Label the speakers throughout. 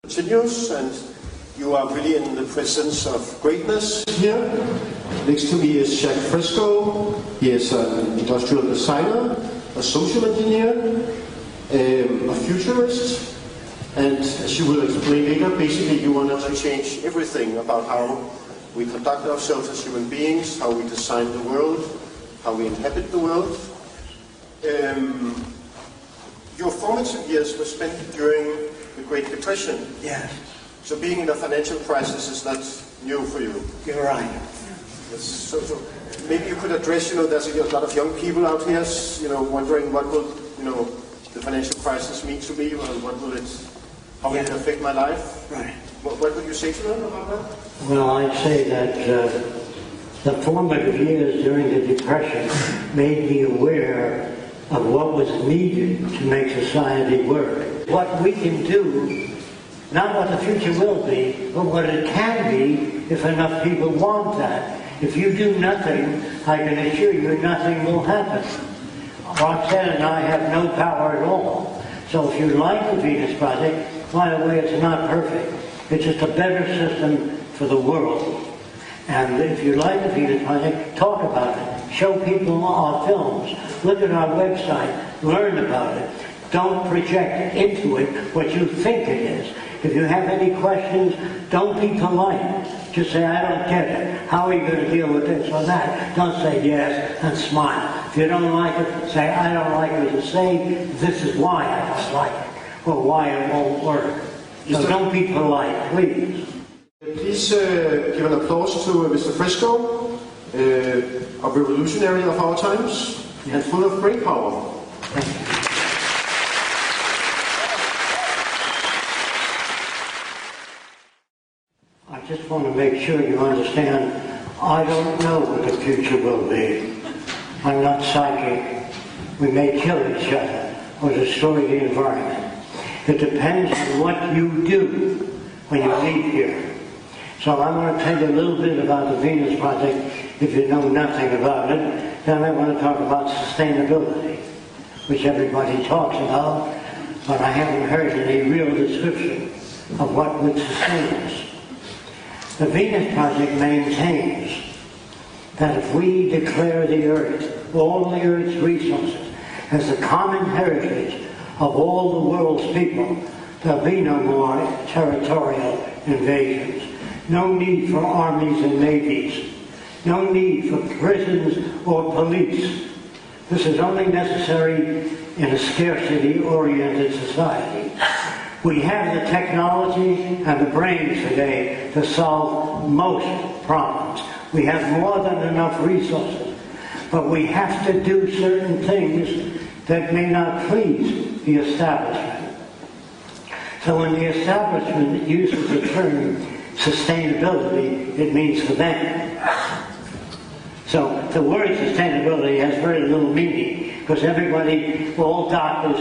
Speaker 1: Continues, and you are really in the presence of greatness here. Next to me is Jacque Fresco. He is an industrial designer, a social engineer, a futurist, and as you will explain later, basically you want to change everything about how we conduct ourselves as human beings, how we design the world, how we inhabit the world. Your formative years were spent during the Great Depression.
Speaker 2: Yes.
Speaker 1: So being in a financial crisis is not new for you.
Speaker 2: You're right.
Speaker 1: Yes. So maybe you could address, there's a lot of young people out here, wondering what will, the financial crisis mean to me, or what will it, how will it affect my life?
Speaker 2: Right.
Speaker 1: What would you say to them about that?
Speaker 2: Well, I'd say that the formative years during the Depression made me aware of what was needed to make society work. What we can do, not what the future will be, but what it can be if enough people want that. If you do nothing, I can assure you nothing will happen. Roxanne and I have no power at all. So if you like the Venus Project, by the way, it's not perfect. It's just a better system for the world. And if you like the Venus Project, talk about it. Show people our films. Look at our website. Learn about it. Don't project into it what you think it is. If you have any questions, don't be polite. Just say, I don't get it. How are you going to deal with this or that? Don't say yes and smile. If you don't like it, say, I don't like it. To say, this is why I don't like it, or why it won't work. So don't be polite, please.
Speaker 1: Please give an applause to Mr. Fresco, a revolutionary of our times, and full of brain power.
Speaker 2: Thank you. I just want to make sure you understand, I don't know what the future will be. I'm not psychic. We may kill each other or destroy the environment. It depends on what you do when you leave here. So I'm going to tell you a little bit about the Venus Project if you know nothing about it. Then I want to talk about sustainability, which everybody talks about, but I haven't heard any real description of what would sustain us. The Venus Project maintains that if we declare the Earth, all the Earth's resources, as the common heritage of all the world's people, there'll be no more territorial invasions, no need for armies and navies, no need for prisons or police. This is only necessary in a scarcity-oriented society. We have the technology and the brains today to solve most problems. We have more than enough resources, but we have to do certain things that may not please the establishment. So when the establishment uses the term sustainability, it means for them. So the word sustainability has very little meaning because everybody, all doctors,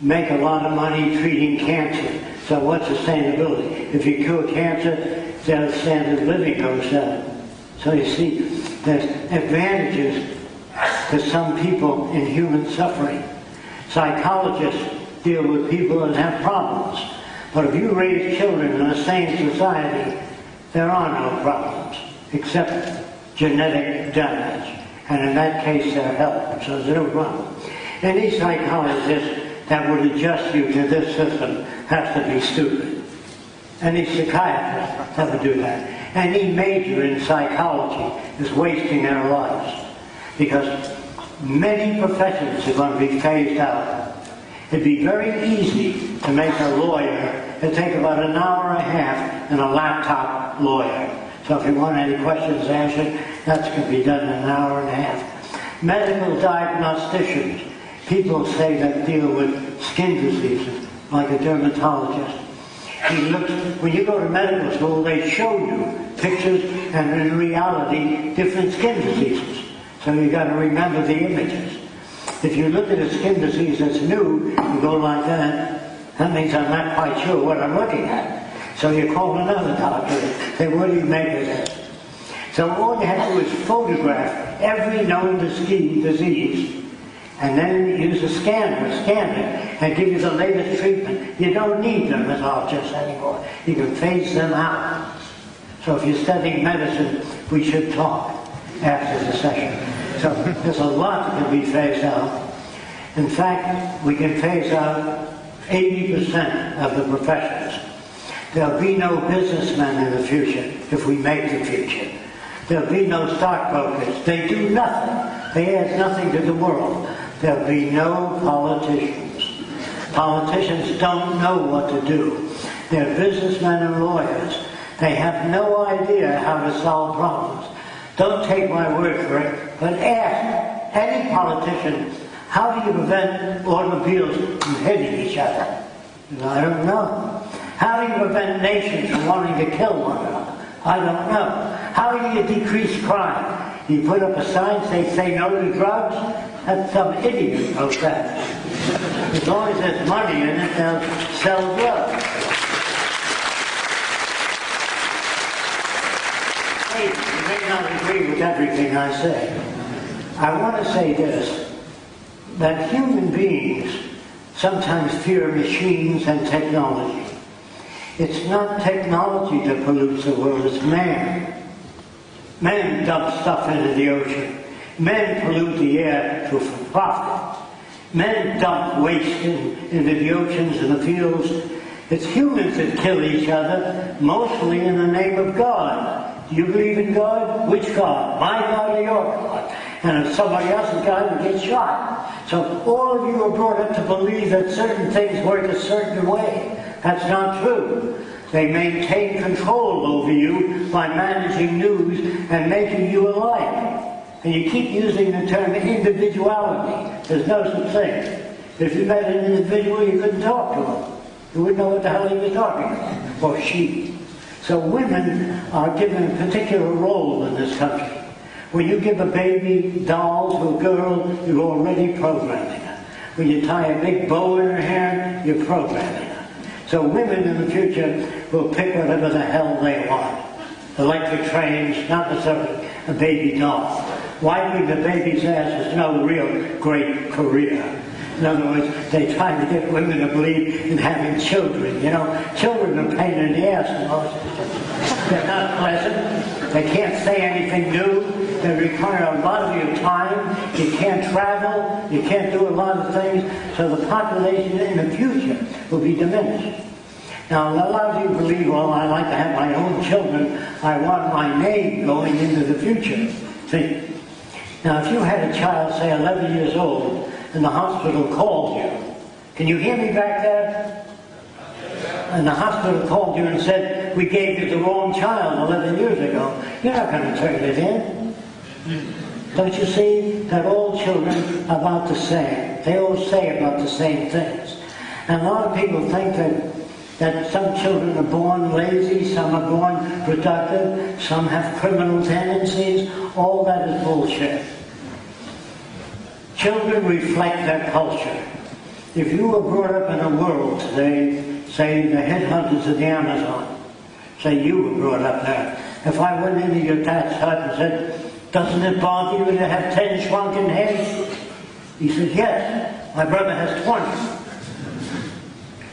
Speaker 2: make a lot of money treating cancer. So what's sustainability? If you cure cancer, then standard of living goes down. So you see, there's advantages to some people in human suffering. Psychologists deal with people that have problems. But if you raise children in a sane society, there are no problems, except genetic damage. And in that case, they're health. So there's no problem. Any psychologist that would adjust you to this system has to be stupid. Any psychiatrist that would do that. Any major in psychology is wasting their lives. Because many professions are going to be phased out. It'd be very easy to make a lawyer. It'd take about an hour and a half and a laptop lawyer. So if you want any questions answered, that's going to be done in an hour and a half. Medical diagnosticians, people say that deal with skin diseases, like a dermatologist. When you go to medical school, they show you pictures and in reality different skin diseases. So you've got to remember the images. If you look at a skin disease that's new, you go like that means I'm not quite sure what I'm looking at. So you call another doctor and say, what do you make of this? So all you have to do is photograph every known disease and then use a scanner, and give you the latest treatment. You don't need dermatologists anymore. You can phase them out. So if you're studying medicine, we should talk after the session. So there's a lot that can be phased out. In fact, we can phase out 80% of the professions. There'll be no businessmen in the future if we make the future. There'll be no stockbrokers. They do nothing. They add nothing to the world. There'll be no politicians. Politicians don't know what to do. They're businessmen and lawyers. They have no idea how to solve problems. Don't take my word for it, but ask any politician, how do you prevent automobiles from hitting each other? And I don't know. How do you prevent nations from wanting to kill one another? I don't know. How do you decrease crime? You put up a sign, say no to drugs? That's some idiot wrote that. As long as there's money in it, they'll sell drugs. Hey, you may not agree with everything I say. I want to say this, that human beings sometimes fear machines and technology. It's not technology that pollutes the world, it's man. Men dump stuff into the ocean. Men pollute the air for profit. Men dump waste into the oceans and the fields. It's humans that kill each other, mostly in the name of God. Do you believe in God? Which God? My God or your God? And if somebody else's God, we get shot. So all of you are brought up to believe that certain things work a certain way. That's not true. They maintain control over you by managing news and making you alike. And you keep using the term individuality. There's no such thing. If you met an individual, you couldn't talk to him. You wouldn't know what the hell he was talking about. Or she. So women are given a particular role in this country. When you give a baby doll to a girl, you're already programming her. When you tie a big bow in her hair, you're programming her. So women in the future will pick whatever the hell they want. Electric trains, not necessarily a baby doll. Wiping the baby's ass is no real great career. In other words, they try to get women to believe in having children. You know, children are a pain in the ass in most cases. They're not pleasant. They can't say anything new. They require a lot of your time. You can't travel. You can't do a lot of things. So the population in the future will be diminished. Now, a lot of you believe, well, I like to have my own children. I want my name going into the future. See? Now, if you had a child, say 11 years old, and the hospital called you. Can you hear me back there? And the hospital called you and said, we gave you the wrong child 11 years ago. You're not going to turn it in. Don't you see that all children are about the same? They all say about the same things. And a lot of people think that some children are born lazy, some are born productive, some have criminal tendencies. All that is bullshit. Children reflect their culture. If you were brought up in a world today, say the headhunters of the Amazon, say you were brought up there. If I went into your dad's hut and said, doesn't it bother you to have 10 shrunken heads? He said, yes, my brother has 20.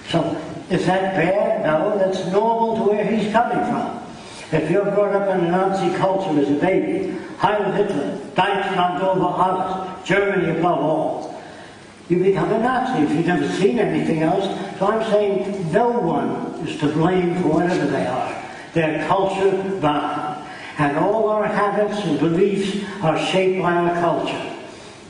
Speaker 2: So, is that bad? No, that's normal to where he's coming from. If you're brought up in a Nazi culture as a baby, Heil Hitler, Deutschland over alles, Germany above all, you become a Nazi if you've never seen anything else. So I'm saying no one is to blame for whatever they are. They're culture bound. And all our habits and beliefs are shaped by our culture,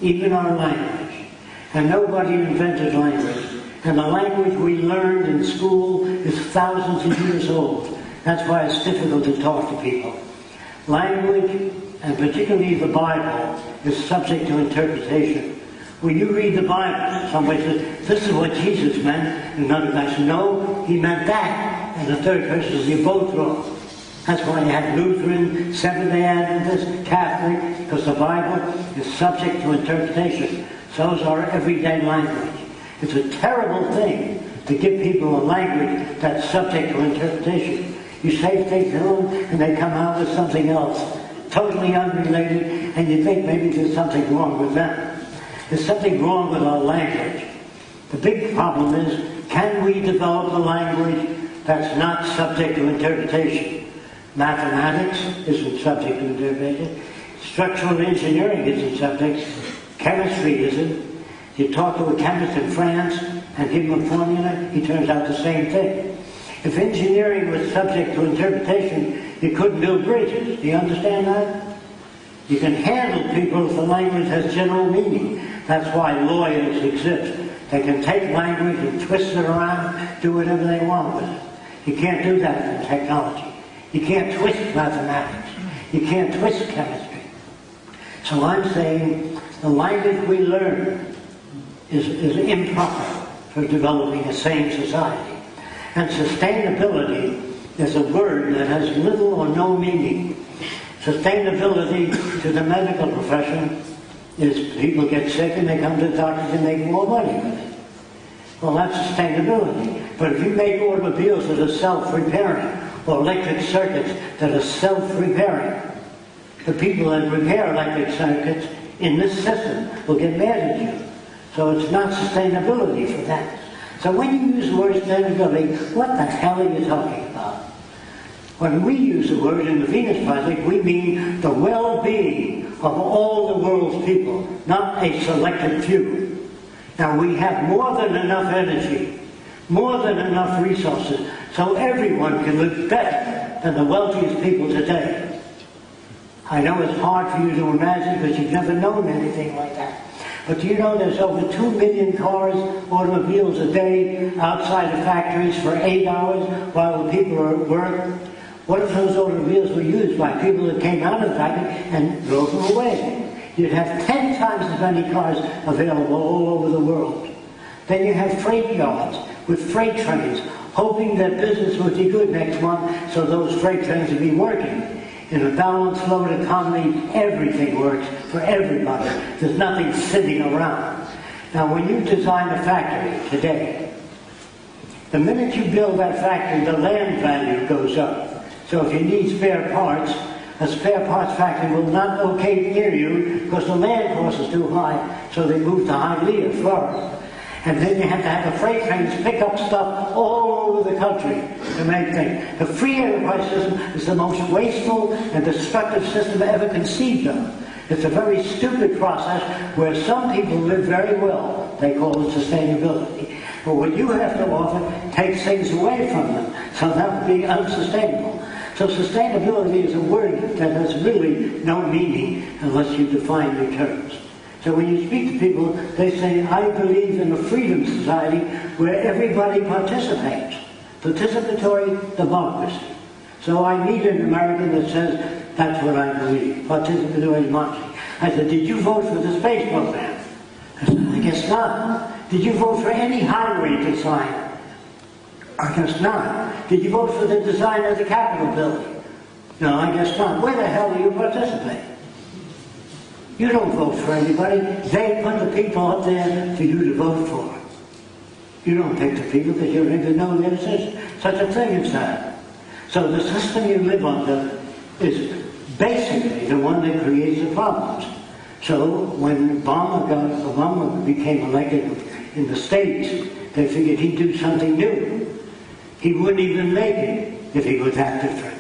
Speaker 2: even our language. And nobody invented language. And the language we learned in school is thousands of years old. That's why it's difficult to talk to people. Language, and particularly the Bible, is subject to interpretation. When you read the Bible, somebody says, this is what Jesus meant, and another guy says, no, he meant that. And the third person says, you're both wrong. That's why you have Lutheran, Seventh-day Adventist, Catholic, because the Bible is subject to interpretation. So is our everyday language. It's a terrible thing to give people a language that's subject to interpretation. You say things to them, and they come out with something else, totally unrelated, and you think maybe there's something wrong with them. There's something wrong with our language. The big problem is, can we develop a language that's not subject to interpretation? Mathematics isn't subject to interpretation. Structural engineering isn't subject. Chemistry isn't. You talk to a chemist in France and give him a formula, he turns out the same thing. If engineering was subject to interpretation, you couldn't build bridges. Do you understand that? You can handle people if the language has general meaning. That's why lawyers exist. They can take language and twist it around, do whatever they want with it. You can't do that in technology. You can't twist mathematics. You can't twist chemistry. So I'm saying the language we learn is improper for developing a sane society. And sustainability is a word that has little or no meaning. Sustainability to the medical profession is people get sick and they come to the doctors and make more money with it. Well, that's sustainability. But if you make automobiles that are self-repairing, or electric circuits that are self-repairing, the people that repair electric circuits in this system will get mad at you. So it's not sustainability for that. So when you use the word sustainability, what the hell are you talking about? When we use the word in the Venus Project, we mean the well-being of all the world's people, not a selected few. Now we have more than enough energy, more than enough resources, so everyone can live better than the wealthiest people today. I know it's hard for you to imagine because you've never known anything like that. But do you know there's over 2 million cars, automobiles a day outside of factories for 8 hours while the people are at work? What if those automobiles were used by people that came out of the factory and drove them away? You'd have 10 times as many cars available all over the world. Then you have freight yards with freight trains, hoping that business would be good next month so those freight trains would be working. In a balanced load economy, everything works for everybody. There's nothing sitting around. Now, when you design a factory today, the minute you build that factory, the land value goes up. So if you need spare parts, a spare parts factory will not locate near you because the land cost is too high, so they move to Hialeah, Florida. And then you have to have the freight trains pick up stuff all over the country to make things. The free enterprise system is the most wasteful and destructive system ever conceived of. It's a very stupid process where some people live very well. They call it sustainability. But what you have to offer takes things away from them. So that would be unsustainable. So sustainability is a word that has really no meaning unless you define your terms. So when you speak to people, they say, I believe in a freedom society where everybody participates. Participatory democracy. So I meet an American that says, that's what I believe, participatory democracy. I said, did you vote for the space program? I said, I guess not. Did you vote for any highway design? I guess not. Did you vote for the design of the Capitol building? No, I guess not. Where the hell do you participate? You don't vote for anybody. They put the people up there for you to vote for. You don't pick the people because you don't even know there's such a thing as that. So the system you live under is basically the one that creates the problems. So when Obama became elected in the States, they figured he'd do something new. He wouldn't even make it if he was that different.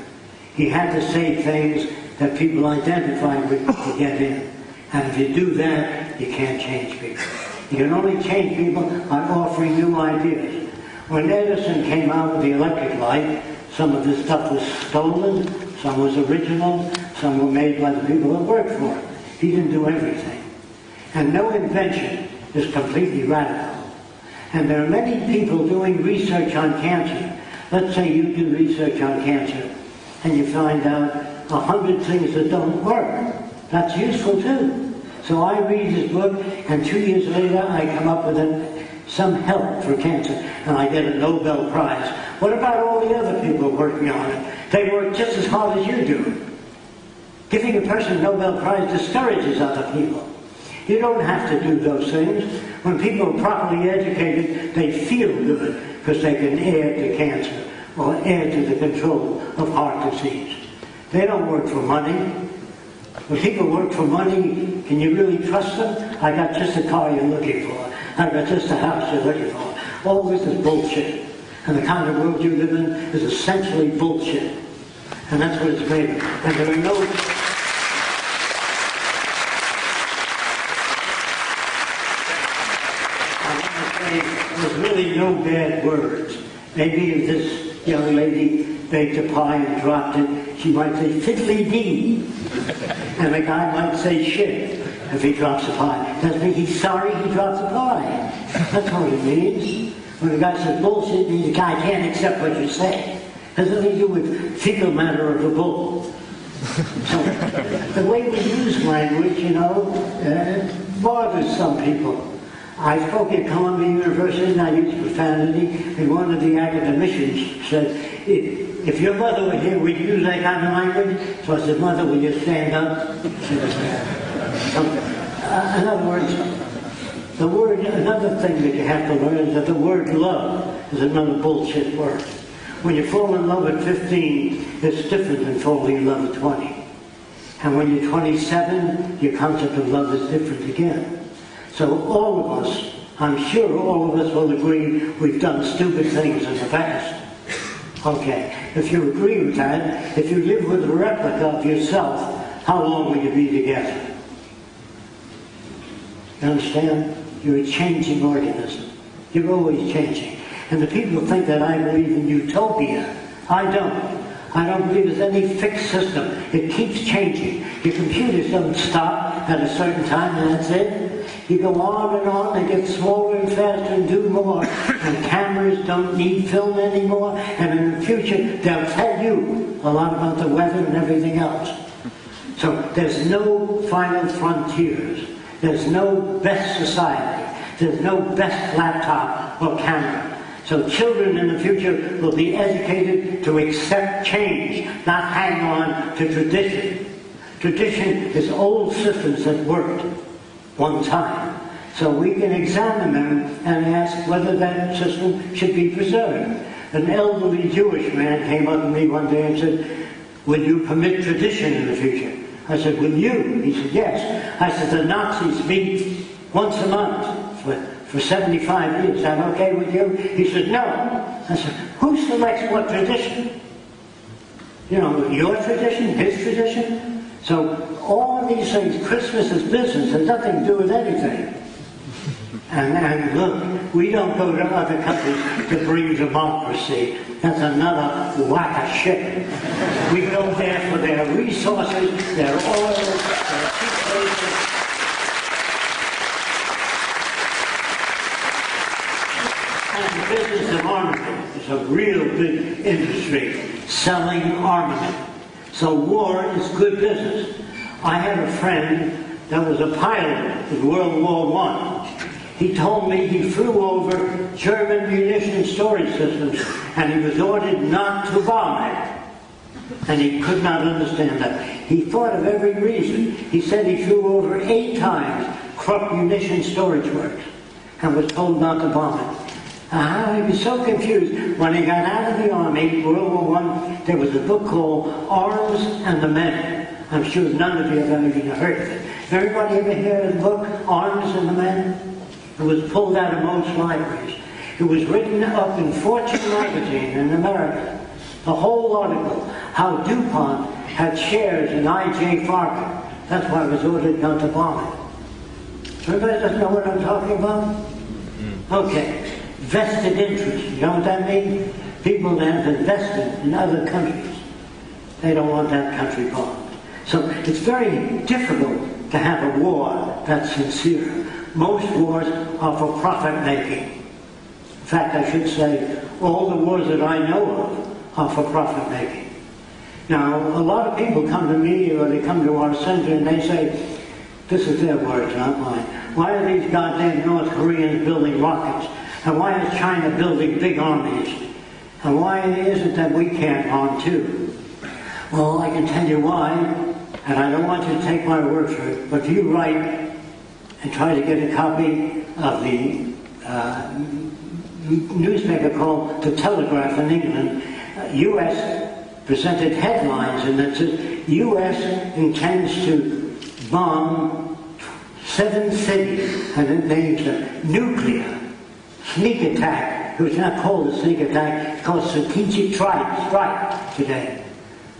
Speaker 2: He had to say things that people identified with to get in. And if you do that, you can't change people. You can only change people by offering new ideas. When Edison came out with the electric light, some of this stuff was stolen, some was original, some were made by the people that worked for him. He didn't do everything. And no invention is completely radical. And there are many people doing research on cancer. Let's say you do research on cancer, and you find out 100 things that don't work. That's useful too. So I read this book, and 2 years later I come up with some help for cancer, and I get a Nobel Prize. What about all the other people working on it? They work just as hard as you do. Giving a person a Nobel Prize discourages other people. You don't have to do those things. When people are properly educated, they feel good because they can add to cancer or add to the control of heart disease. They don't work for money. When people work for money, can you really trust them? I got just the car you're looking for. I got just the house you're looking for. All this is bullshit. And the kind of world you live in is essentially bullshit. And that's what it's made of. And there are no... I want to say, there's really no bad words. Maybe if this young lady baked a pie and dropped it, she might say fiddly-dee. And the guy might say shit if he drops a pie. Doesn't mean he's sorry he drops a pie. That's what it means. When the guy says bullshit, it means the guy can't accept what you say. Has nothing to do with fecal matter of the bull. So, the way we use language, bothers some people. I spoke at Columbia University and I used profanity, and one of the academicians said, if your mother were here, would you use that kind of language? So I said, Mother, will you stand up? In other words, another thing that you have to learn is that the word love is another bullshit word. When you fall in love at 15, it's different than falling in love at 20. And when you're 27, your concept of love is different again. So all of us, I'm sure all of us will agree we've done stupid things in the past. Okay, if you agree with that, if you live with a replica of yourself, how long will you be together? You understand? You're a changing organism. You're always changing. And the people who think that I believe in utopia, I don't. I don't believe there's any fixed system. It keeps changing. Your computers don't stop at a certain time and that's it. You go on, they get smaller and faster and do more. And cameras don't need film anymore. And in the future, they'll tell you a lot about the weather and everything else. So there's no final frontiers. There's no best society. There's no best laptop or camera. So children in the future will be educated to accept change, not hang on to tradition. Tradition is old systems that worked one time. So we can examine them and ask whether that system should be preserved. An elderly Jewish man came up to me one day and said, will you permit tradition in the future? I said, will you? He said, yes. I said, the Nazis meet once a month for 75 years. Is that okay with you? He said, no. I said, who selects what tradition? Your tradition, his tradition? So all these things, Christmas is business, has nothing to do with anything. And look, we don't go to other countries to bring democracy. That's another whack of shit. We go there for their resources, their oil, their cheap places. And the business of armament is a real big industry, selling armament. So war is good business. I had a friend that was a pilot in World War I. He told me he flew over German munition storage systems and he was ordered not to bomb it. And he could not understand that. He thought of every reason. He said he flew over 8 times Krupp munition storage works and was told not to bomb it. He was so confused. When he got out of the army, World War I, there was a book called Arms and the Men. I'm sure none of you have ever even heard of it. Everybody ever hear of the book, Arms and the Men? It was pulled out of most libraries. It was written up in Fortune magazine in America. The whole article, how DuPont had shares in I.J. Farker. That's why I was ordered not to bomb it. So everybody doesn't know what I'm talking about? Okay. Vested interest. You know what that means? People that have invested in other countries. They don't want that country bombed. So it's very difficult to have a war that's sincere. Most wars are for profit making. In fact, I should say, all the wars that I know of are for profit making. Now, a lot of people come to me or they come to our center and they say, this is their words, not mine. Why are these goddamn North Koreans building rockets? And why is China building big armies? And why is it that we can't arm too? Well, I can tell you why, and I don't want you to take my word for it, but if you write and try to get a copy of the newspaper called The Telegraph in England, U.S. presented headlines and it says, U.S. intends to bomb 7 cities, and it names them nuclear, sneak attack. It was not called a sneak attack, it's called strategic strike today.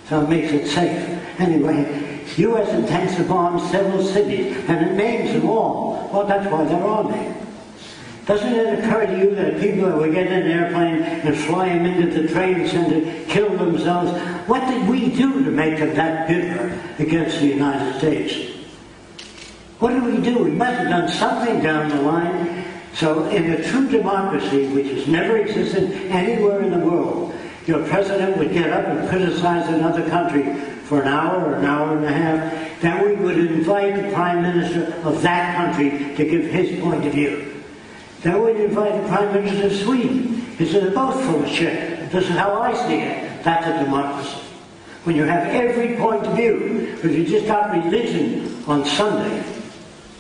Speaker 2: So it makes it safe. Anyway, U.S. intends to bomb several cities, and it names them all. Well, that's why they're on there. Doesn't it occur to you that people that would get in an airplane and fly them into the trade center, kill themselves? What did we do to make them that bitter against the United States? What did we do? We must have done something down the line. So in a true democracy, which has never existed anywhere in the world, your president would get up and criticize another country for an hour or an hour and a half. Then we would invite the prime minister of that country to give his point of view. Then we'd invite the prime minister of Sweden. He said, they're both full of shit. This is how I see it. That's a democracy. When you have every point of view, if you just got religion on Sunday,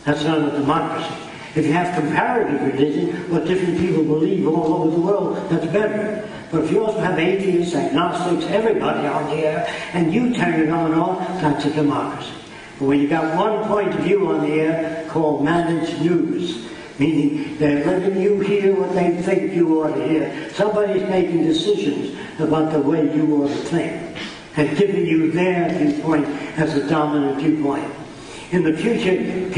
Speaker 2: that's not a democracy. If you have comparative religion, what different people believe all over the world, that's better. But if you also have atheists, agnostics, everybody on the air, and you turn it on and off, that's a democracy. But when you got one point of view on the air called managed news, meaning they're letting you hear what they think you ought to hear. Somebody's making decisions about the way you ought to think and giving you their viewpoint as a dominant viewpoint. In the future,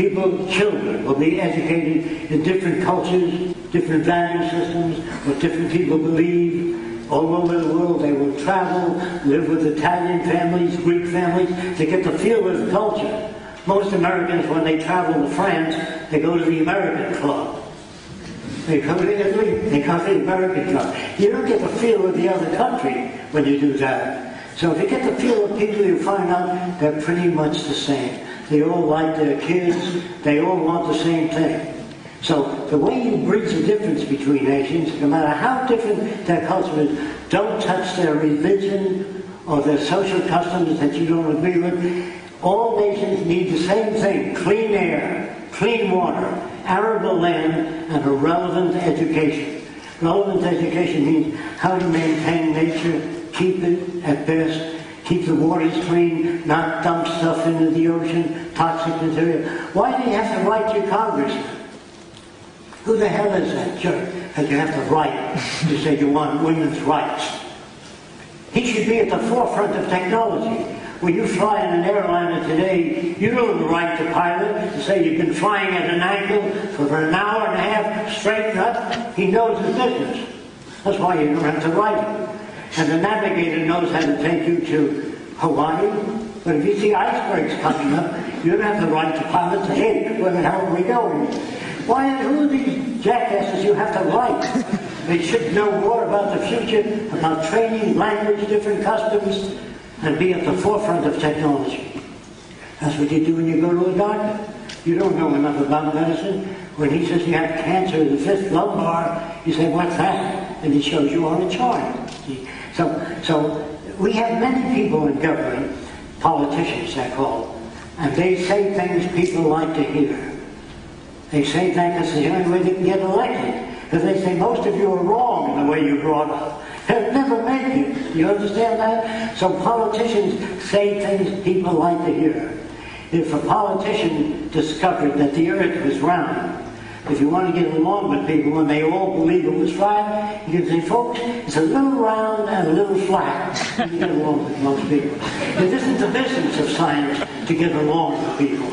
Speaker 2: children will be educated in different cultures, different value systems, what different people believe. All over the world they will travel, live with Italian families, Greek families, to get the feel of the culture. Most Americans, when they travel to France, they go to the American club. They go to Italy, they go to the American club. You don't get the feel of the other country when you do that. So if you get the feel of people, you find out they're pretty much the same. They all like their kids, they all want the same thing. So the way you bridge the difference between nations, no matter how different their culture is, don't touch their religion or their social customs that you don't agree with. All nations need the same thing: clean air, clean water, arable land, and a relevant education. Relevant education means how to maintain nature, keep it at best, keep the waters clean, not dump stuff into the ocean, toxic material. Why do you have to write your congressman? Who the hell is that jerk that you have to write to say you want women's rights? He should be at the forefront of technology. When you fly in an airliner today, you don't have the right to pilot and say you've been flying at an angle for an hour and a half, straighten up. He knows his business. That's why you don't have to write it. And the navigator knows how to take you to Hawaii. But if you see icebergs coming up, you don't have the right to pilot to say, where the hell are we going? Who are these jackasses you have to write? They should know more about the future, about training, language, different customs, and be at the forefront of technology. That's what you do when you go to a doctor. You don't know enough about medicine. When he says you have cancer in the 5th lumbar, you say, what's that? And he shows you on a chart. So we have many people in government, politicians they're called, and they say things people like to hear. They say that because it's the only way they can get elected. Because they say most of you are wrong in the way you brought up. They'll never make it. You understand that? So politicians say things people like to hear. If a politician discovered that the earth was round, if you want to get along with people when they all believe it was flat, you can say, folks, it's a little round and a little flat. You can get along with most people. It isn't the business of science to get along with people.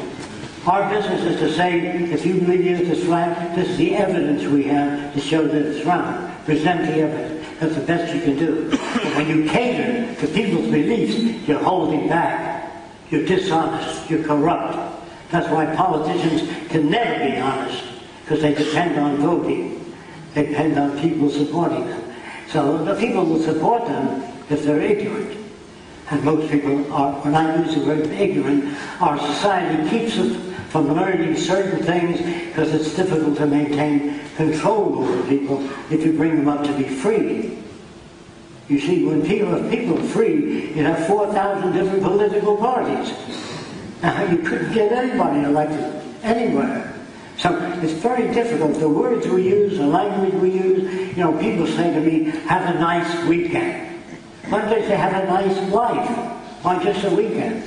Speaker 2: Our business is to say, if you believe the earth is flat, this is the evidence we have to show that it's round. Present the evidence. That's the best you can do. But when you cater to people's beliefs, you're holding back. You're dishonest. You're corrupt. That's why politicians can never be honest, because they depend on voting. They depend on people supporting them. So the people will support them if they're ignorant. And most people are, when I use the word ignorant, our society keeps us from learning certain things because it's difficult to maintain control over people if you bring them up to be free. You see, if people are free, you have 4,000 different political parties. Now, you couldn't get anybody elected anywhere. So it's very difficult. The words we use, the language we use, people say to me, have a nice weekend. Why don't they say, have a nice life? Why just a weekend?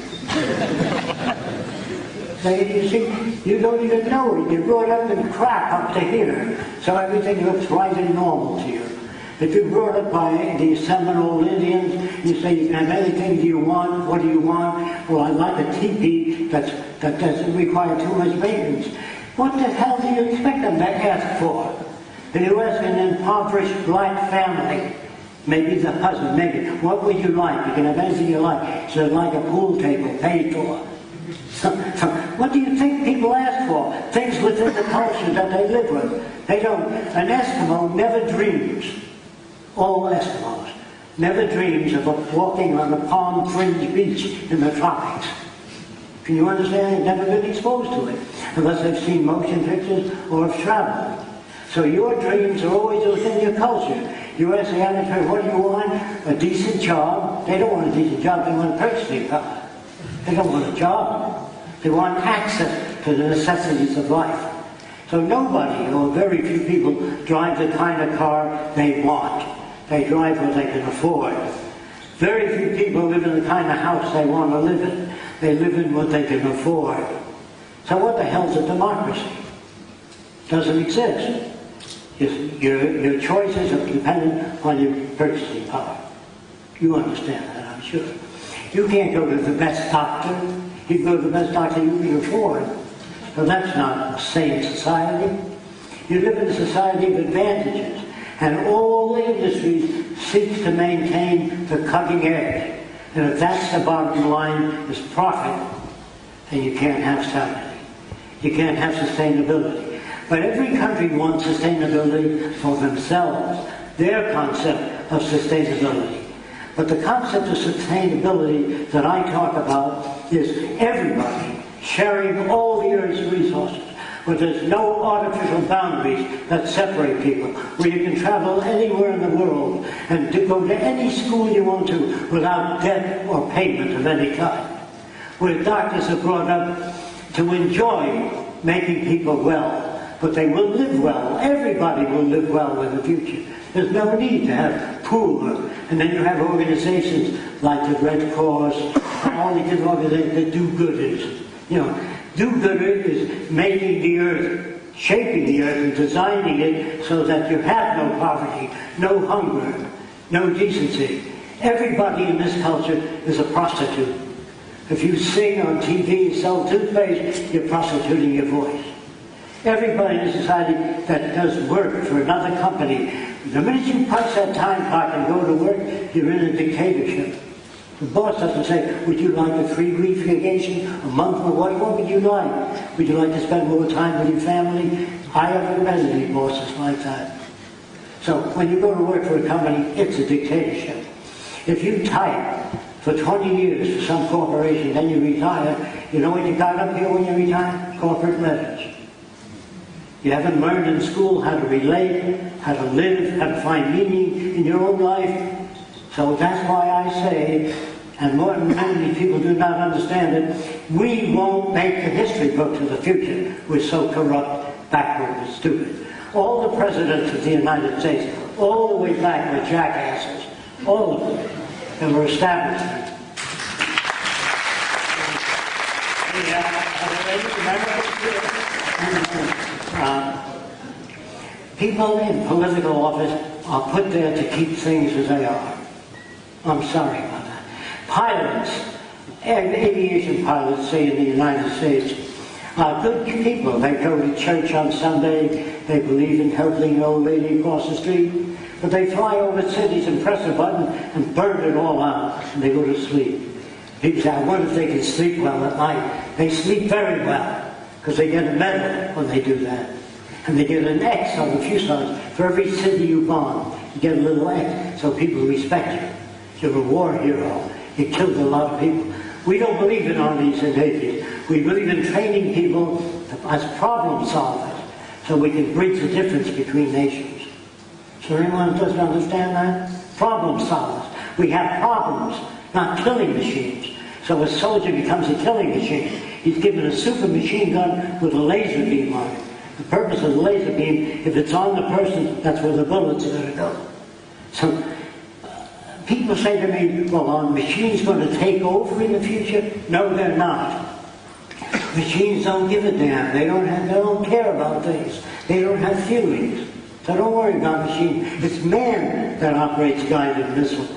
Speaker 2: You see, you don't even know it. You're brought up in crap up to here, so everything looks right and normal to you. If you're brought up by these Seminole Indians, you say you can have anything you want. What do you want? Well, I'd like a teepee that doesn't require too much maintenance. What the hell do you expect them to ask for? If you ask an impoverished black family, maybe the husband, maybe, what would you like? You can have anything you like. So like a pool table paid for. So, what do you think people ask for? Things within the culture that they live with. They don't. An Eskimo never dreams. All Eskimos never dreams of walking on a palm-fringed beach in the tropics. Can you understand? They've never been exposed to it, unless they've seen motion pictures or have traveled. So your dreams are always within your culture. You ask the amateur, what do you want? A decent job. They don't want a decent job, they want a purchasing power. They don't want a job. They want access to the necessities of life. So nobody, or very few people, drive the kind of car they want. They drive what they can afford. Very few people live in the kind of house they want to live in. They live in what they can afford. So what the hell's a democracy? Doesn't exist. Your choices are dependent on your purchasing power. You understand that, I'm sure. You can't go to the best doctor. You can go to the best doctor you can afford. So that's not a sane society. You live in a society of advantages, and all industries seek to maintain the cutting edge. And if that's the bottom line, is profit, then you can't have sanity. You can't have sustainability. But every country wants sustainability for themselves, their concept of sustainability. But the concept of sustainability that I talk about is everybody sharing all the Earth's resources, where there's no artificial boundaries that separate people, where you can travel anywhere in the world and go to any school you want to without debt or payment of any kind, where doctors are brought up to enjoy making people well, but they will live well. Everybody will live well in the future. There's no need to have poor, and then you have organizations like the Red Cross, and all these different organizations that do-gooders. You know, do-gooder is making the earth, shaping the earth, and designing it so that you have no poverty, no hunger, no decency. Everybody in this culture is a prostitute. If you sing on TV and sell toothpaste, you're prostituting your voice. Everybody in society that does work for another company, the minute you punch that time clock and go to work, you're in a dictatorship. The boss doesn't say, would you like a 3-week vacation, a month, or what would you like? Would you like to spend more time with your family? I haven't met any bosses like that. So when you go to work for a company, it's a dictatorship. If you type for 20 years for some corporation, then you retire, you know what you got up here when you retire? Corporate letters. You haven't learned in school how to relate, how to live, how to find meaning in your own life. So that's why I say, and more than many people do not understand it, we won't make the history books of the future. We're so corrupt, backward, and stupid. All the presidents of the United States, all the way back were jackasses. All of them. They were establishment. People in political office are put there to keep things as they are. I'm sorry about that. Pilots, aviation pilots, say in the United States, are good people. They go to church on Sunday, they believe in helping an old lady across the street, but they fly over cities and press a button and burn it all out, and they go to sleep. People say, I wonder if they can sleep well at night. They sleep very well, because they get a medal when they do that. And they get an X on the fuselage. For every city you bomb, you get a little X, so people respect you. You're a war hero. You killed a lot of people. We don't believe in armies and navies. We believe in training people as problem solvers, so we can bridge the difference between nations. So anyone who doesn't understand that? Problem solvers. We have problems, not killing machines. So a soldier becomes a killing machine. He's given a super machine gun with a laser beam on it. The purpose of the laser beam, if it's on the person, that's where the bullets are going to go. So people say to me, well, are machines going to take over in the future? No, they're not. Machines don't give a damn. They don't care about things. They don't have feelings. So don't worry about machines. It's man that operates guided missiles.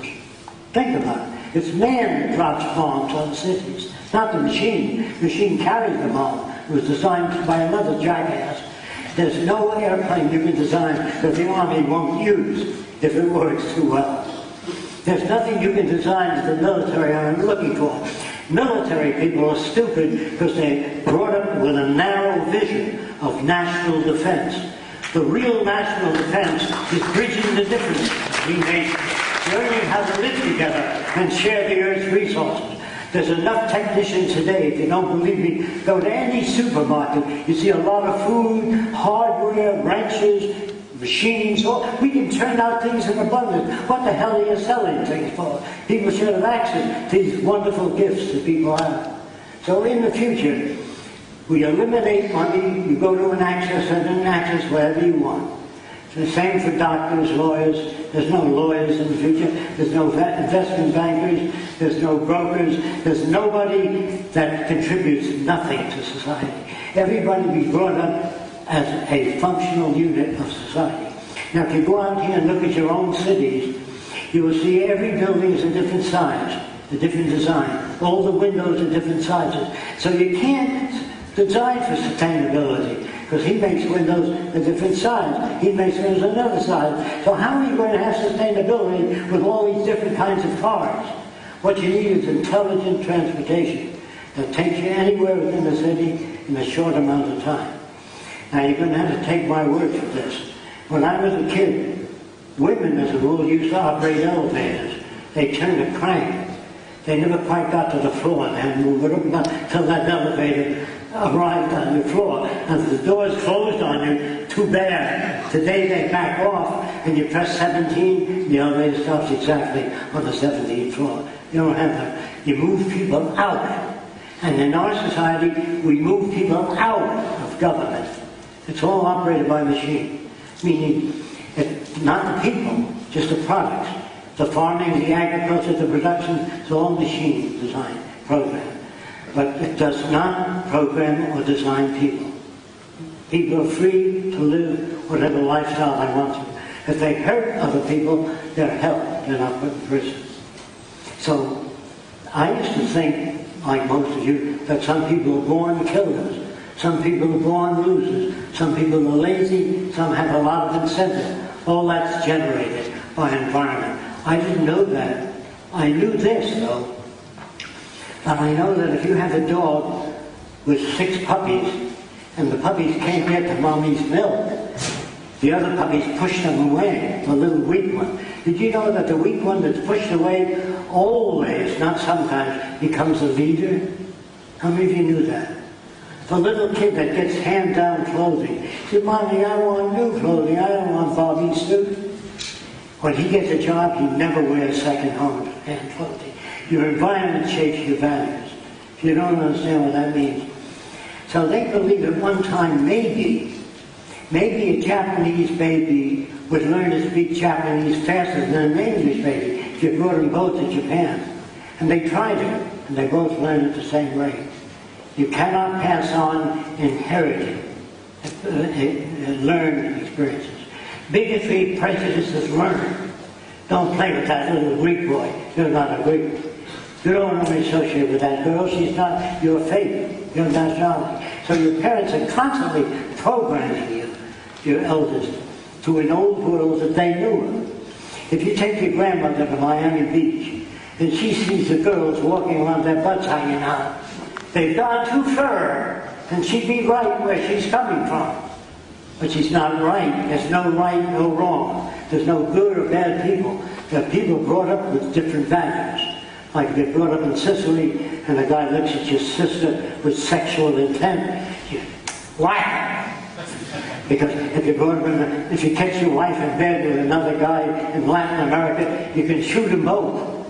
Speaker 2: Think about it. It's man that drops bombs on cities, not the machine. The machine carries the bomb. It was designed by another jackass. There's no airplane you can design that the Army won't use if it works too well. There's nothing you can design that the military aren't looking for. Military people are stupid because they're brought up with a narrow vision of national defense. The real national defense is bridging the difference between nations, learning how to live together and share the Earth's resources. There's enough technicians today, if you don't believe me, go to any supermarket, you see a lot of food, hardware, wrenches, machines. We can turn out things in abundance. What the hell are you selling things for? People should have access to these wonderful gifts that people have. So in the future, we eliminate money, you go to an access center and access wherever you want. It's the same for doctors, lawyers. There's no lawyers in the future. There's no investment bankers. There's no brokers. There's nobody that contributes nothing to society. Everybody will be brought up as a functional unit of society. Now if you go out here and look at your own cities, you will see every building is a different size, a different design. All the windows are different sizes. So you can't design for sustainability, because he makes windows a different size. He makes windows another size. So how are you going to have sustainability with all these different kinds of cars? What you need is intelligent transportation that takes you anywhere within the city in a short amount of time. Now you're going to have to take my word for this. When I was a kid, women as a rule used to operate elevators. They turned a crank. They never quite got to the floor. They had to move it up until that elevator arrived on your floor. And if the doors closed on you, too bad. Today they back off and you press 17, the elevator stops exactly on the 17th floor. You don't have that. You move people out. And in our society, we move people out of government. It's all operated by machine, meaning not the people, just the products. The farming, the agriculture, the production, it's all machine designed, programmed. But it does not program or design people. People are free to live whatever lifestyle they want to. If they hurt other people, they're held. They're not put in prison. So I used to think, like most of you, that some people are born killers. Some people are born losers. Some people are lazy. Some have a lot of incentive. All that's generated by environment. I didn't know that. I knew this, though. And I know that if you have a dog with 6 puppies, and the puppies can't get to mommy's milk, the other puppies push them away, the little weak one. Did you know that the weak one that's pushed away always, not sometimes, becomes a leader? How many of you knew that? The little kid that gets hand-down clothing. Says, Mommy, I want new clothing. I don't want Bobby's suit. When he gets a job, he never wears second-hand clothing. Your environment shapes your values. If you don't understand what that means. So they believe at one time, maybe a Japanese baby would learn to speak Japanese faster than an English baby if you brought them both to Japan. And they tried it, and they both learned at the same rate. You cannot pass on inherited, learned experiences. Bigotry, prejudice is learned. Don't play with that little Greek boy. You're not a Greek. You don't want to associate with that girl. She's not your faith, your nationality. So your parents are constantly programming you, your elders, to an old world that they knew of. If you take your grandmother to Miami Beach, and she sees the girls walking around, their butts hanging out, they've gone too far, and she'd be right where she's coming from. But she's not right. There's no right, no wrong. There's no good or bad people. There are people brought up with different values. Like if you're brought up in Sicily, and a guy looks at your sister with sexual intent, you whack him. Because if you're brought up if you catch your wife in bed with another guy in Latin America, you can shoot them both.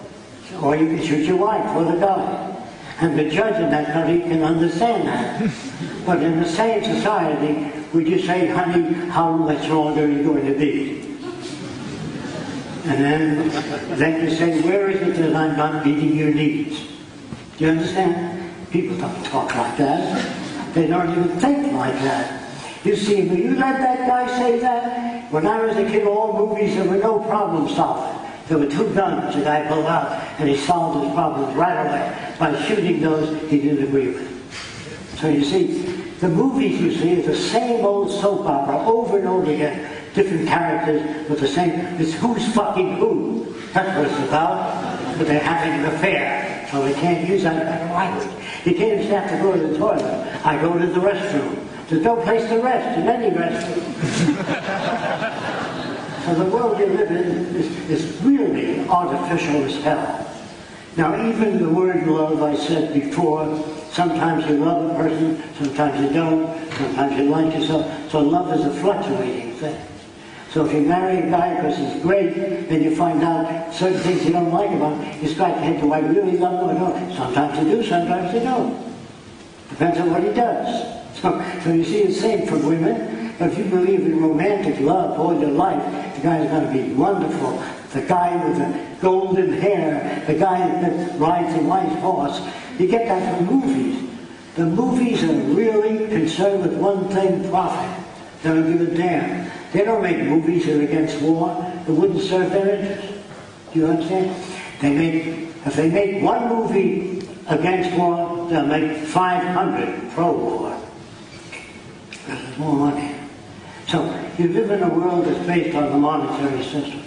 Speaker 2: Or you can shoot your wife or the guy. And the judge in that country can understand that. But in the same society, would you say, honey, how much longer are you going to be? And then you say, where is it that I'm not meeting your needs? Do you understand? People don't talk like that. They don't even think like that. You see, will you let that guy say that? When I was a kid, all movies, there were no problem solving. There were two guns the guy pulled out, and he solved his problems right away by shooting those he didn't agree with. So you see, the movies you see is the same old soap opera over and over again. Different characters with the same, it's who's fucking who. That's what it's about. But they're having an affair, so they can't use that kind of language. You can't even have to go to the toilet. I go to the restroom. There's no place to rest in any restroom. So the world you live in is really artificial as hell. Now even the word love, I said before, sometimes you love a person, sometimes you don't, sometimes you like yourself. So love is a fluctuating thing. So if you marry a guy because he's great, then you find out certain things you don't like about him, you scratch your head, do I really love him or not? Sometimes you do, sometimes you don't. Depends on what he does. So you see, it's the same for women. If you believe in romantic love all your life, the guy's going to be wonderful. The guy with the golden hair, the guy that rides a white horse, you get that from movies. The movies are really concerned with one thing, profit. They don't give a damn. They don't make movies that are against war. It wouldn't serve their interest. Do you understand? If they make one movie against war, they'll make 500 pro-war. There's more money. So you live in a world that's based on the monetary system.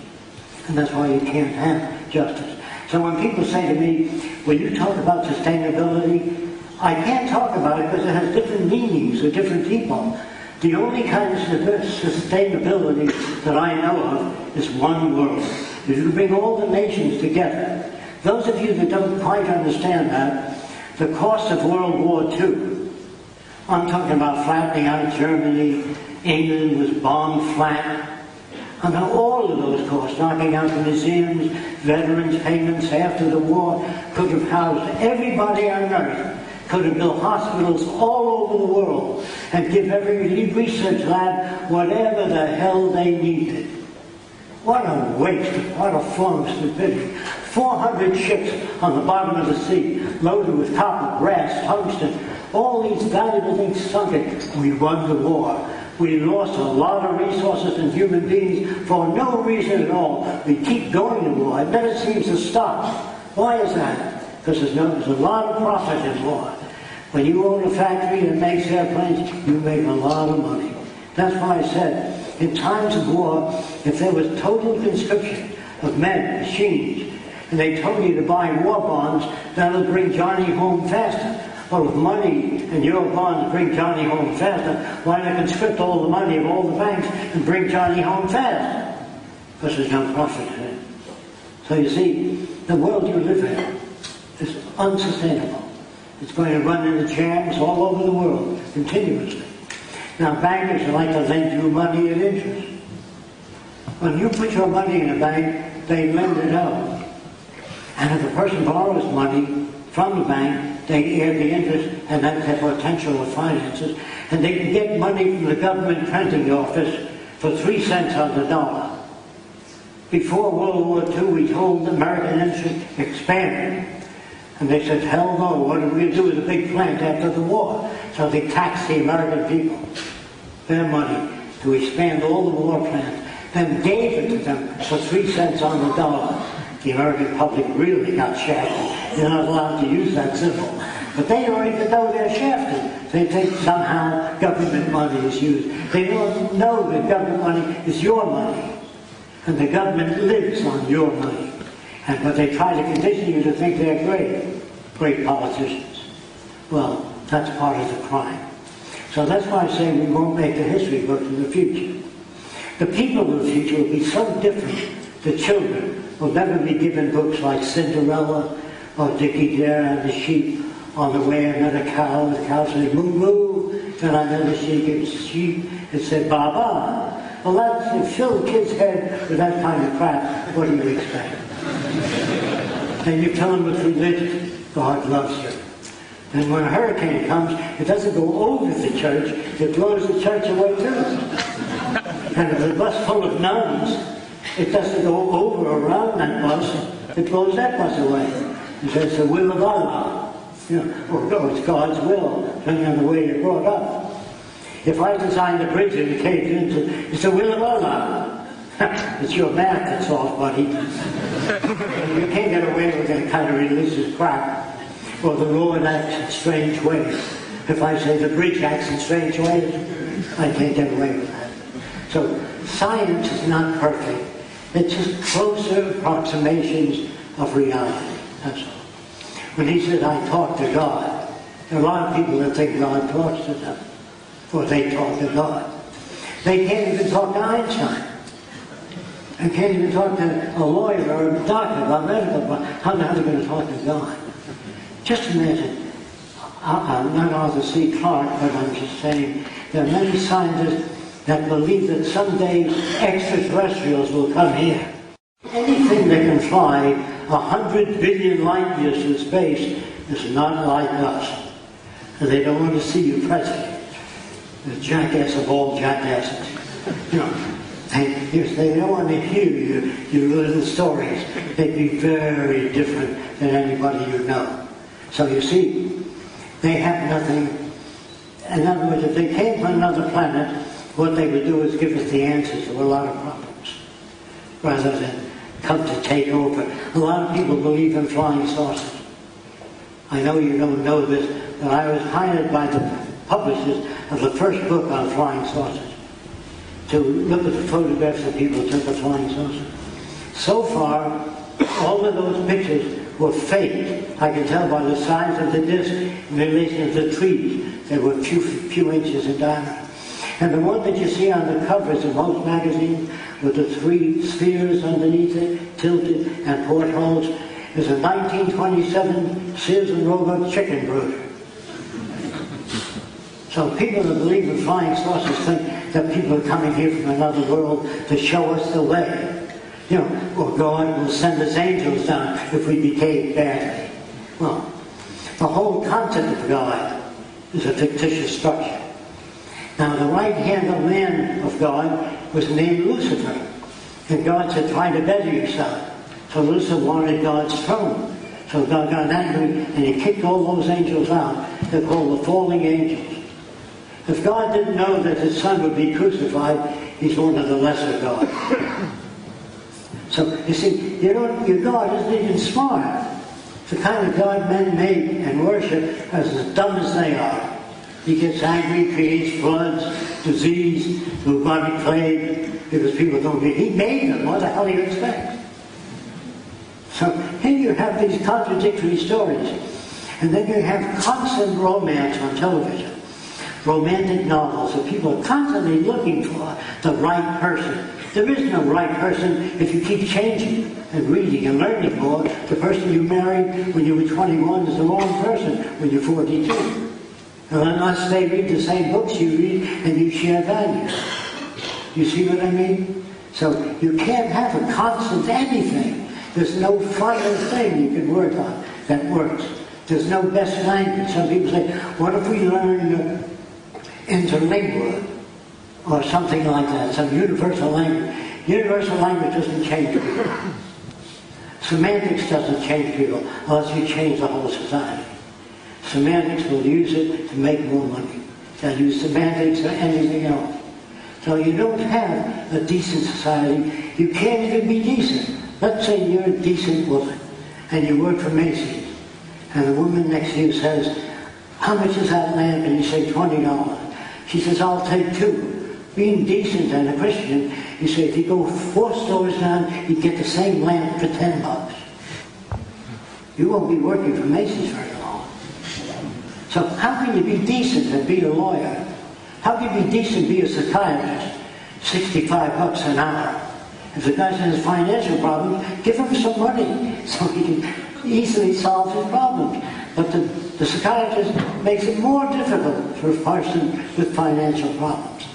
Speaker 2: And that's why you can't have justice. So when people say to me, will you talk about sustainability? I can't talk about it because it has different meanings for different people. The only kind of sustainability that I know of is one world. If you bring all the nations together, those of you that don't quite understand that, the cost of World War II, I'm talking about flattening out Germany, England was bombed flat. And all of those costs, knocking out the museums, veterans' payments after the war, could have housed everybody on earth, could have built hospitals all over the world, and give every research lab whatever the hell they needed. What a waste, what a form of stupidity. 400 ships on the bottom of the sea, loaded with copper, brass, tungsten, all these valuable things sunken. We won the war. We lost a lot of resources and human beings for no reason at all. We keep going to war. It never seems to stop. Why is that? Because there's a lot of profit in war. When you own a factory that makes airplanes, you make a lot of money. That's why I said, in times of war, if there was total conscription of men, machines, and they told you to buy war bonds, that'll bring Johnny home faster. Well, if money and your bonds bring Johnny home faster, why not conscript all the money of all the banks and bring Johnny home faster? Because there's no profit in it. So you see, the world you live in is unsustainable. It's going to run into jams all over the world, continuously. Now, bankers like to lend you money at interest. When you put your money in a bank, they lend it out. And if a person borrows money from the bank, they add the interest, and that's the potential of finances. And they can get money from the government printing office for 3 cents on the dollar. Before World War II, we told American industry expanded. And they said, hell no, what are we going to do with the big plant after the war? So they taxed the American people, their money, to expand all the war plants, then gave it to them for 3 cents on the dollar. The American public really got shafted. They're not allowed to use that symbol. But they don't even know they're shafted. They think somehow government money is used. They don't know that government money is your money. And the government lives on your money. But they try to condition you to think they're great politicians. Well, that's part of the crime. So that's why I say we won't make the history books in the future. The people of the future will be so different. The children will never be given books like Cinderella or Dickie Dare and the sheep on the way. I met a cow, the cow said moo moo, then I met a sheep, it said ba ba. Well, that's, if you fill a kid's head with that kind of crap, what do you expect? And you fill him with religion, God loves you. And when a hurricane comes, it doesn't go over the church, it blows the church away too. And if the bus full of nuns, it doesn't go over or around that bus, it blows that bus away. It says the will of Allah. Or it's God's will, depending on the way you're brought up. If I designed a bridge and it caved in, it's the will of Allah. It's your math that's off, buddy. You can't get away with that kind of religious crap. Or the Lord acts in strange ways. If I say the bridge acts in strange ways, I can't get away with that. So science is not perfect. It's just closer approximations of reality. That's all. When he says, I talk to God, there are a lot of people that think God talks to them. Or they talk to God. They can't even talk to Einstein. They can't even talk to a lawyer or a doctor about medical. How are they going to talk to God? Just imagine. I'm not Arthur C. Clarke, but I'm just saying there are many scientists that believe that someday extraterrestrials will come here. Anything that can fly 100 billion light years in space is not like us. And they don't want to see you president. The jackass of all jackasses. They don't want to hear your little stories. They'd be very different than anybody you know. So you see, they have nothing. In other words, if they came from another planet, what they would do is give us the answers to a lot of problems, rather than come to take over. A lot of people believe in flying saucers. I know you don't know this, but I was hired by the publishers of the first book on flying saucers to look at the photographs of people who took a flying saucer. So far, all of those pictures were fake. I can tell by the size of the disc in relation to the trees. They were a few inches in diameter. And the one that you see on the covers of most magazines with the 3 spheres underneath it, tilted, and portholes, is a 1927 Sears and Roebuck chicken brooder. So people that believe in flying saucers think that people are coming here from another world to show us the way. Or God will send us angels down if we behave badly. Well, the whole concept of God is a fictitious structure. Now, the right-hand man of God was named Lucifer. And God said, try to better yourself. So Lucifer wanted God's throne. So God got angry and he kicked all those angels out. They're called the falling angels. If God didn't know that his son would be crucified, he's one of the lesser gods. So, you see, your God isn't even smart. The kind of God men make and worship are as dumb as they are. He gets angry, creates floods, disease, bubonic plague, because people don't believe. He made them. What the hell do you expect? So here you have these contradictory stories. And then you have constant romance on television. Romantic novels that people are constantly looking for the right person. There is no right person if you keep changing and reading and learning more. The person you married when you were 21 is the wrong person when you're 42. Unless they read the same books you read and you share values. You see what I mean? So you can't have a constant anything. There's no final thing you can work on that works. There's no best language. Some people say, what if we learn interlingua or something like that, some universal language. Universal language doesn't change people. Semantics doesn't change people unless you change the whole society. Semantics will use it to make more money. They'll use semantics or anything else. So you don't have a decent society. You can't even be decent. Let's say you're a decent woman and you work for Macy's and the woman next to you says, how much is that lamp? And you say $20. She says, I'll take 2. Being decent and a Christian, you say, if you go 4 stores down, you get the same lamp for $10. You won't be working for Macy's very long. So how can you be decent and be a lawyer? How can you be decent and be a psychiatrist? $65 an hour. If the guy's in his financial problems, give him some money so he can easily solve his problems. But the psychiatrist makes it more difficult for a person with financial problems.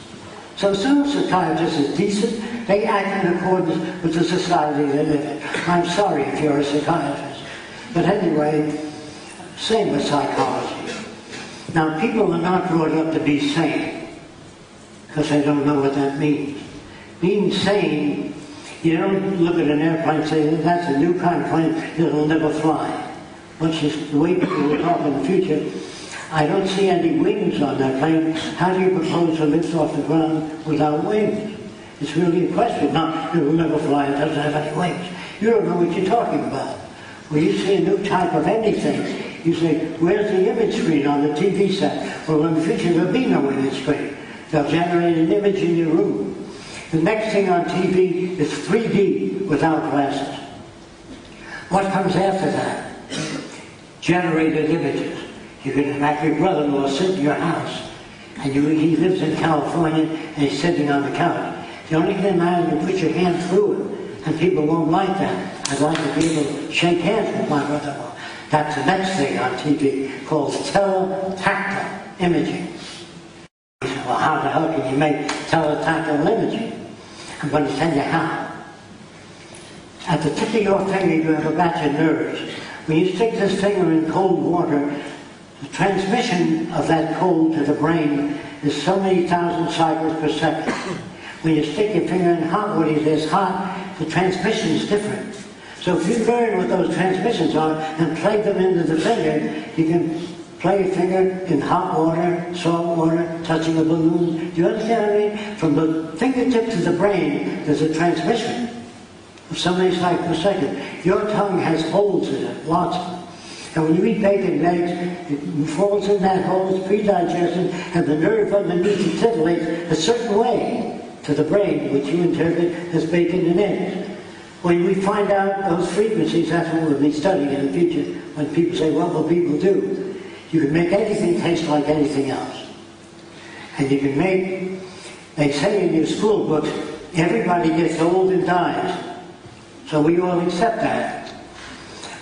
Speaker 2: So as soon as a psychiatrist is decent, they act in accordance with the society they live in. I'm sorry if you're a psychiatrist. But anyway, same with psychology. Now, people are not brought up to be sane, because they don't know what that means. Being sane, you don't look at an airplane and say, that's a new kind of plane, it'll never fly. which is the way people will talk in the future. I don't see any wings on that plane. How do you propose to lift off the ground without wings? It's really a question. Now, it will never fly, it doesn't have any wings. You don't know what you're talking about. When you see a new type of anything, you say, where's the image screen on the TV set? Well, in the future, there'll be no image screen. They'll generate an image in your room. The next thing on TV is 3D without glasses. What comes after that? Generated images. You can have your brother-in-law sit in your house, and he lives in California, and he's sitting on the couch. The only thing matters is you put your hand through it, and people won't like that. I'd like to be able to shake hands with my brother-in-law. That's the next thing on TV, called teletactile imaging. You say, well, how the hell can you make teletactile imaging? I'm going to tell you how. At the tip of your finger, you have a batch of nerves. When you stick this finger in cold water, the transmission of that cold to the brain is so many thousand cycles per second. When you stick your finger in hot water, it's hot, the transmission is different. So if you learn what those transmissions are and plug them into the finger, you can play your finger in hot water, salt water, touching a balloon. Do you understand what I mean? From the fingertip to the brain, there's a transmission of so many cycles per second. Your tongue has holes in it, lots of them. And when you eat bacon and eggs, it falls in that hole, it's pre-digested, and the nerve underneath it titillates a certain way to the brain, which you interpret as bacon and eggs. When we find out those frequencies, that's what we'll be studying in the future. When people say, what will people do? You can make anything taste like anything else. And you can make, they say in your school books, everybody gets old and dies. So we all accept that.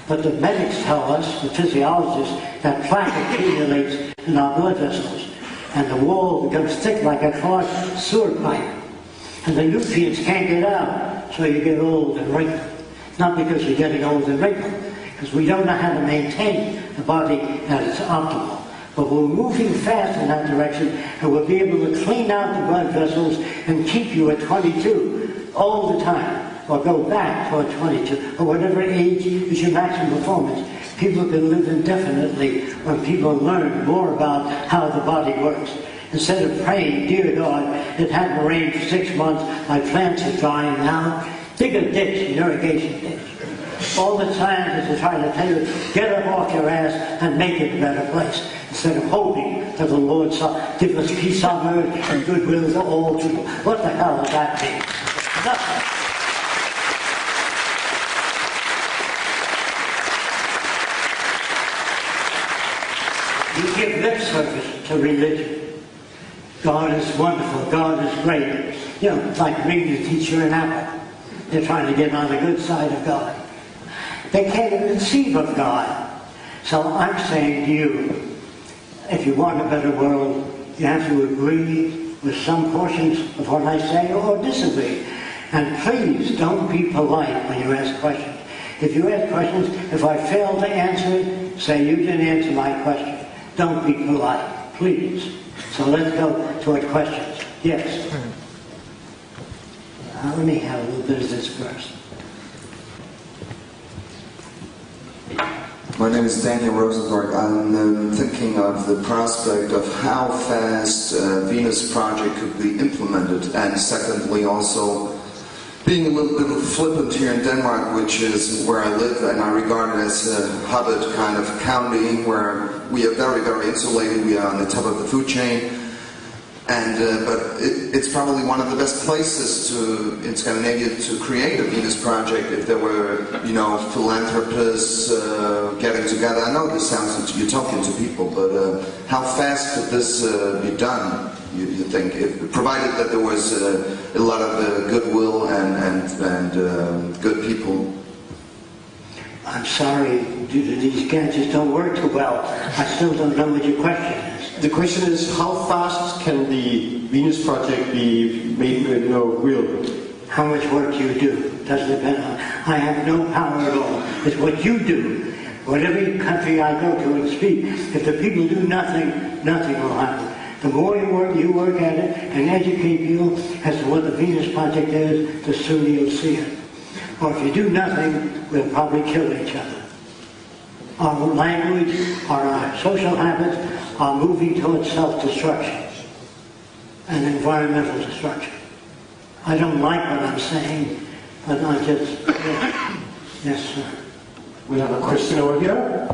Speaker 2: But the medics tell us, the physiologists, that plaque accumulates in our blood vessels, and the wall becomes thick like a clogged sewer pipe, and the nutrients can't get out, so you get old and wrinkled. Not because you're getting old and wrinkled, because we don't know how to maintain the body at its optimal. But we're moving fast in that direction, and we'll be able to clean out the blood vessels and keep you at 22 all the time. Or go back toward 22, or whatever age is your maximum performance. People can live indefinitely when people learn more about how the body works. Instead of praying, dear God, it hadn't rained for 6 months, my plants are dying now, dig a ditch, an irrigation ditch. All the scientists are trying to tell you, get up off your ass and make it a better place, instead of hoping that the Lord shall give us peace on earth and goodwill to all people. What the hell does that mean? Nothing. You give lip service to religion. God is wonderful, God is great. You know, like bringing the teacher an apple. They're trying to get on the good side of God. They can't even conceive of God. So I'm saying to you, if you want a better world, you have to agree with some portions of what I say or disagree. And please don't be polite when you ask questions. If you ask questions, if I fail to answer it, say you didn't answer my question. Don't be polite, please. So let's go toward questions. Yes? Let me have a little bit of this first.
Speaker 3: My name is Daniel Rosenberg. I'm thinking of the prospect of how fast Venus Project could be implemented, and secondly also being a little bit flippant here in Denmark, which is where I live, and I regard it as a Hobbit kind of county where we are very, very insulated. We are on the top of the food chain, and but it's probably one of the best places in Scandinavia to create a Venus Project if there were, you know, philanthropists getting together. I know this sounds like you're talking to people, but how fast could this be done? You think, provided that there was a lot of goodwill and good people?
Speaker 2: I'm sorry, due to these gadgets don't work too well. I still don't know what your question is.
Speaker 1: The question is, how fast can the Venus Project be made real?
Speaker 2: How much work you do doesn't depend on. I have no power at all. It's what you do. Whatever country I go to and speak, if the people do nothing, nothing will happen. The more you work at it and educate people as to what the Venus Project is, the sooner you'll see it. Or if you do nothing, we'll probably kill each other. our language, our social habits are moving towards self-destruction and environmental destruction. I don't like what I'm saying, but I just, yes, sir.
Speaker 1: We have a question over here.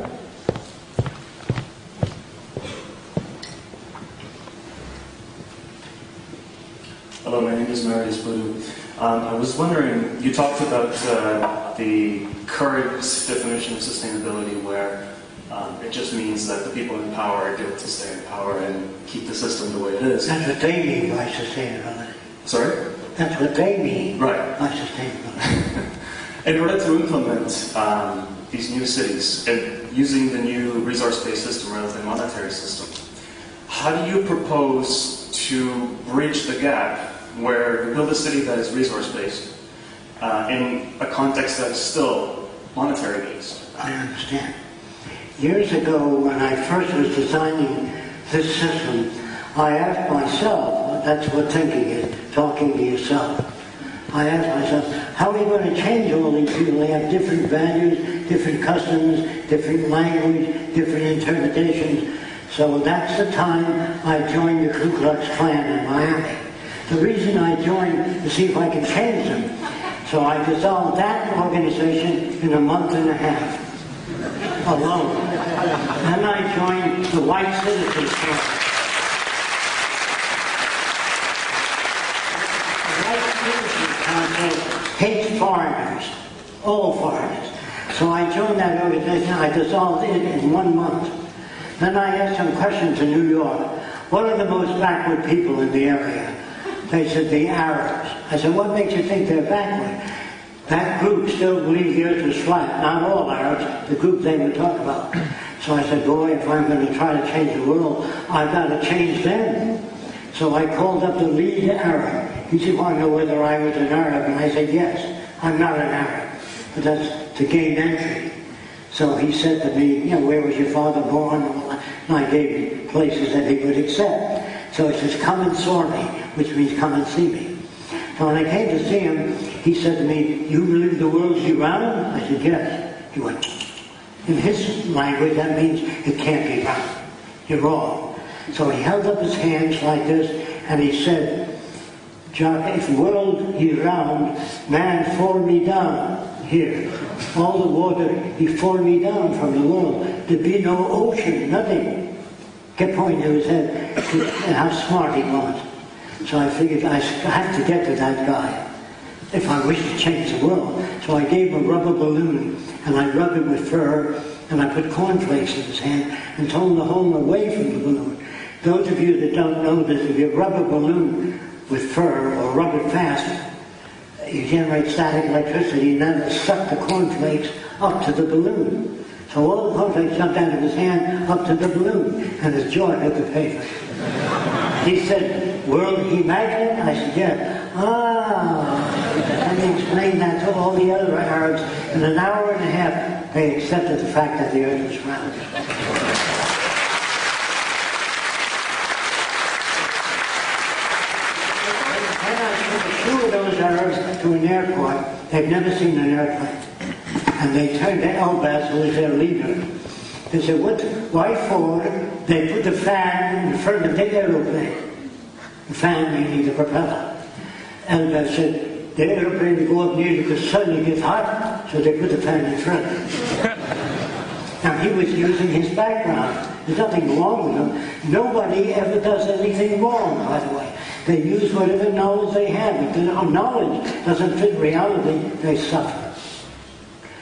Speaker 4: Hello, my name is Marius Boudou. I was wondering, you talked about the current definition of sustainability where it just means that the people in power get to stay in power and keep the system the way it is.
Speaker 2: That's what they mean by sustainability.
Speaker 4: Sorry?
Speaker 2: That's what they mean
Speaker 4: Right.
Speaker 2: by sustainability.
Speaker 4: In order to implement these new cities and using the new resource-based system rather than monetary system, how do you propose to bridge the gap where you build a city that is resource-based in a context that is still monetary-based?
Speaker 2: I understand. Years ago, when I first was designing this system, I asked myself, that's what thinking is, talking to yourself. I asked myself, how are we going to change all these people? They have different values, different customs, different language, different interpretations. So that's the time I joined the Ku Klux Klan in Miami. The reason I joined to see if I could change them. So I dissolved that organization in a month and a half, alone. Then I joined the White Citizens Council. The White Citizens Council hates foreigners, all foreigners. So I joined that organization. I dissolved it in 1 month. Then I asked some questions in New York. What are the most backward people in the area? They said, the Arabs. I said, what makes you think they're backward? That group still believes the earth is flat. Not all Arabs, the group they would talk about. So I said, boy, if I'm going to try to change the world, I've got to change them. So I called up the lead Arab. He said, want to know whether I was an Arab? And I said, yes, I'm not an Arab. But that's to gain entry. So he said to me, where was your father born? And I gave him places that he would accept. So he says, come and saw me, which means come and see me. So when I came to see him, he said to me, you believe the world's round? I said, yes. He went, in his language, that means it can't be round. You're wrong. So he held up his hands like this, and he said, Jacque, if world he round, man fall me down here. All the water, he fall me down from the world. There'd be no ocean, nothing. Kept pointing to his head, and how smart he was. So I figured I have to get to that guy if I wish to change the world. So I gave him a rubber balloon, and I rubbed it with fur, and I put cornflakes in his hand, and told him to hold him away from the balloon. Those of you that don't know this, if you rub a balloon with fur or rub it fast, you generate static electricity, and then suck the cornflakes up to the balloon. So all the cornflakes jumped out of his hand up to the balloon, and his jaw hit the pavement. He said, world he imagined? I said, yes. And he explained that to all the other Arabs. In an hour and a half, they accepted the fact that the earth was round. Two of those Arabs to an airport. They've never seen an airplane. And they turned to Elbaz, who was their leader. They said, why for? They put the fan in front of the aeroplane. The fan meaning the propeller. Elbaz said, the aeroplane will go up near the sun, it gets hot, so they put the fan in front. Now he was using his background. There's nothing wrong with him. Nobody ever does anything wrong, by the way. They use whatever knowledge they have. If the knowledge doesn't fit reality, they suffer.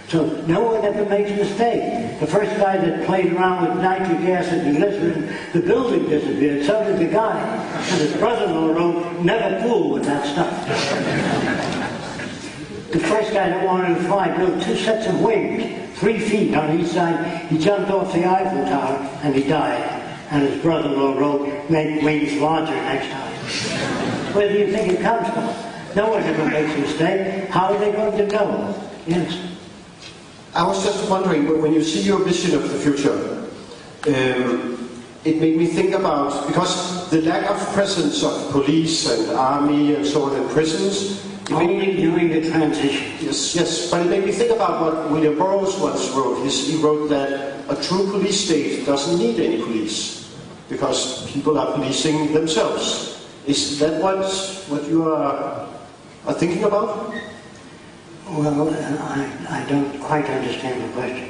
Speaker 2: So no one ever makes a mistake. The first guy that played around with nitric acid and glycerin, the building disappeared. So did the guy. And his brother-in-law wrote, never fool with that stuff. The first guy that wanted to fly built 2 sets of wings, 3 feet on each side. He jumped off the Eiffel Tower and he died. And his brother-in-law wrote, make wings larger next time. Where do you think it comes from? No one ever makes a mistake. How are they going to know? Yes.
Speaker 1: I was just wondering, when you see your vision of the future, it made me think about, because the lack of presence of police and army and so on in prisons
Speaker 2: Only during the transition.
Speaker 1: Yes, but it made me think about what William Burroughs once wrote. He wrote that a true police state doesn't need any police because people are policing themselves. Is that what you are thinking about?
Speaker 2: Well, I don't quite understand the question.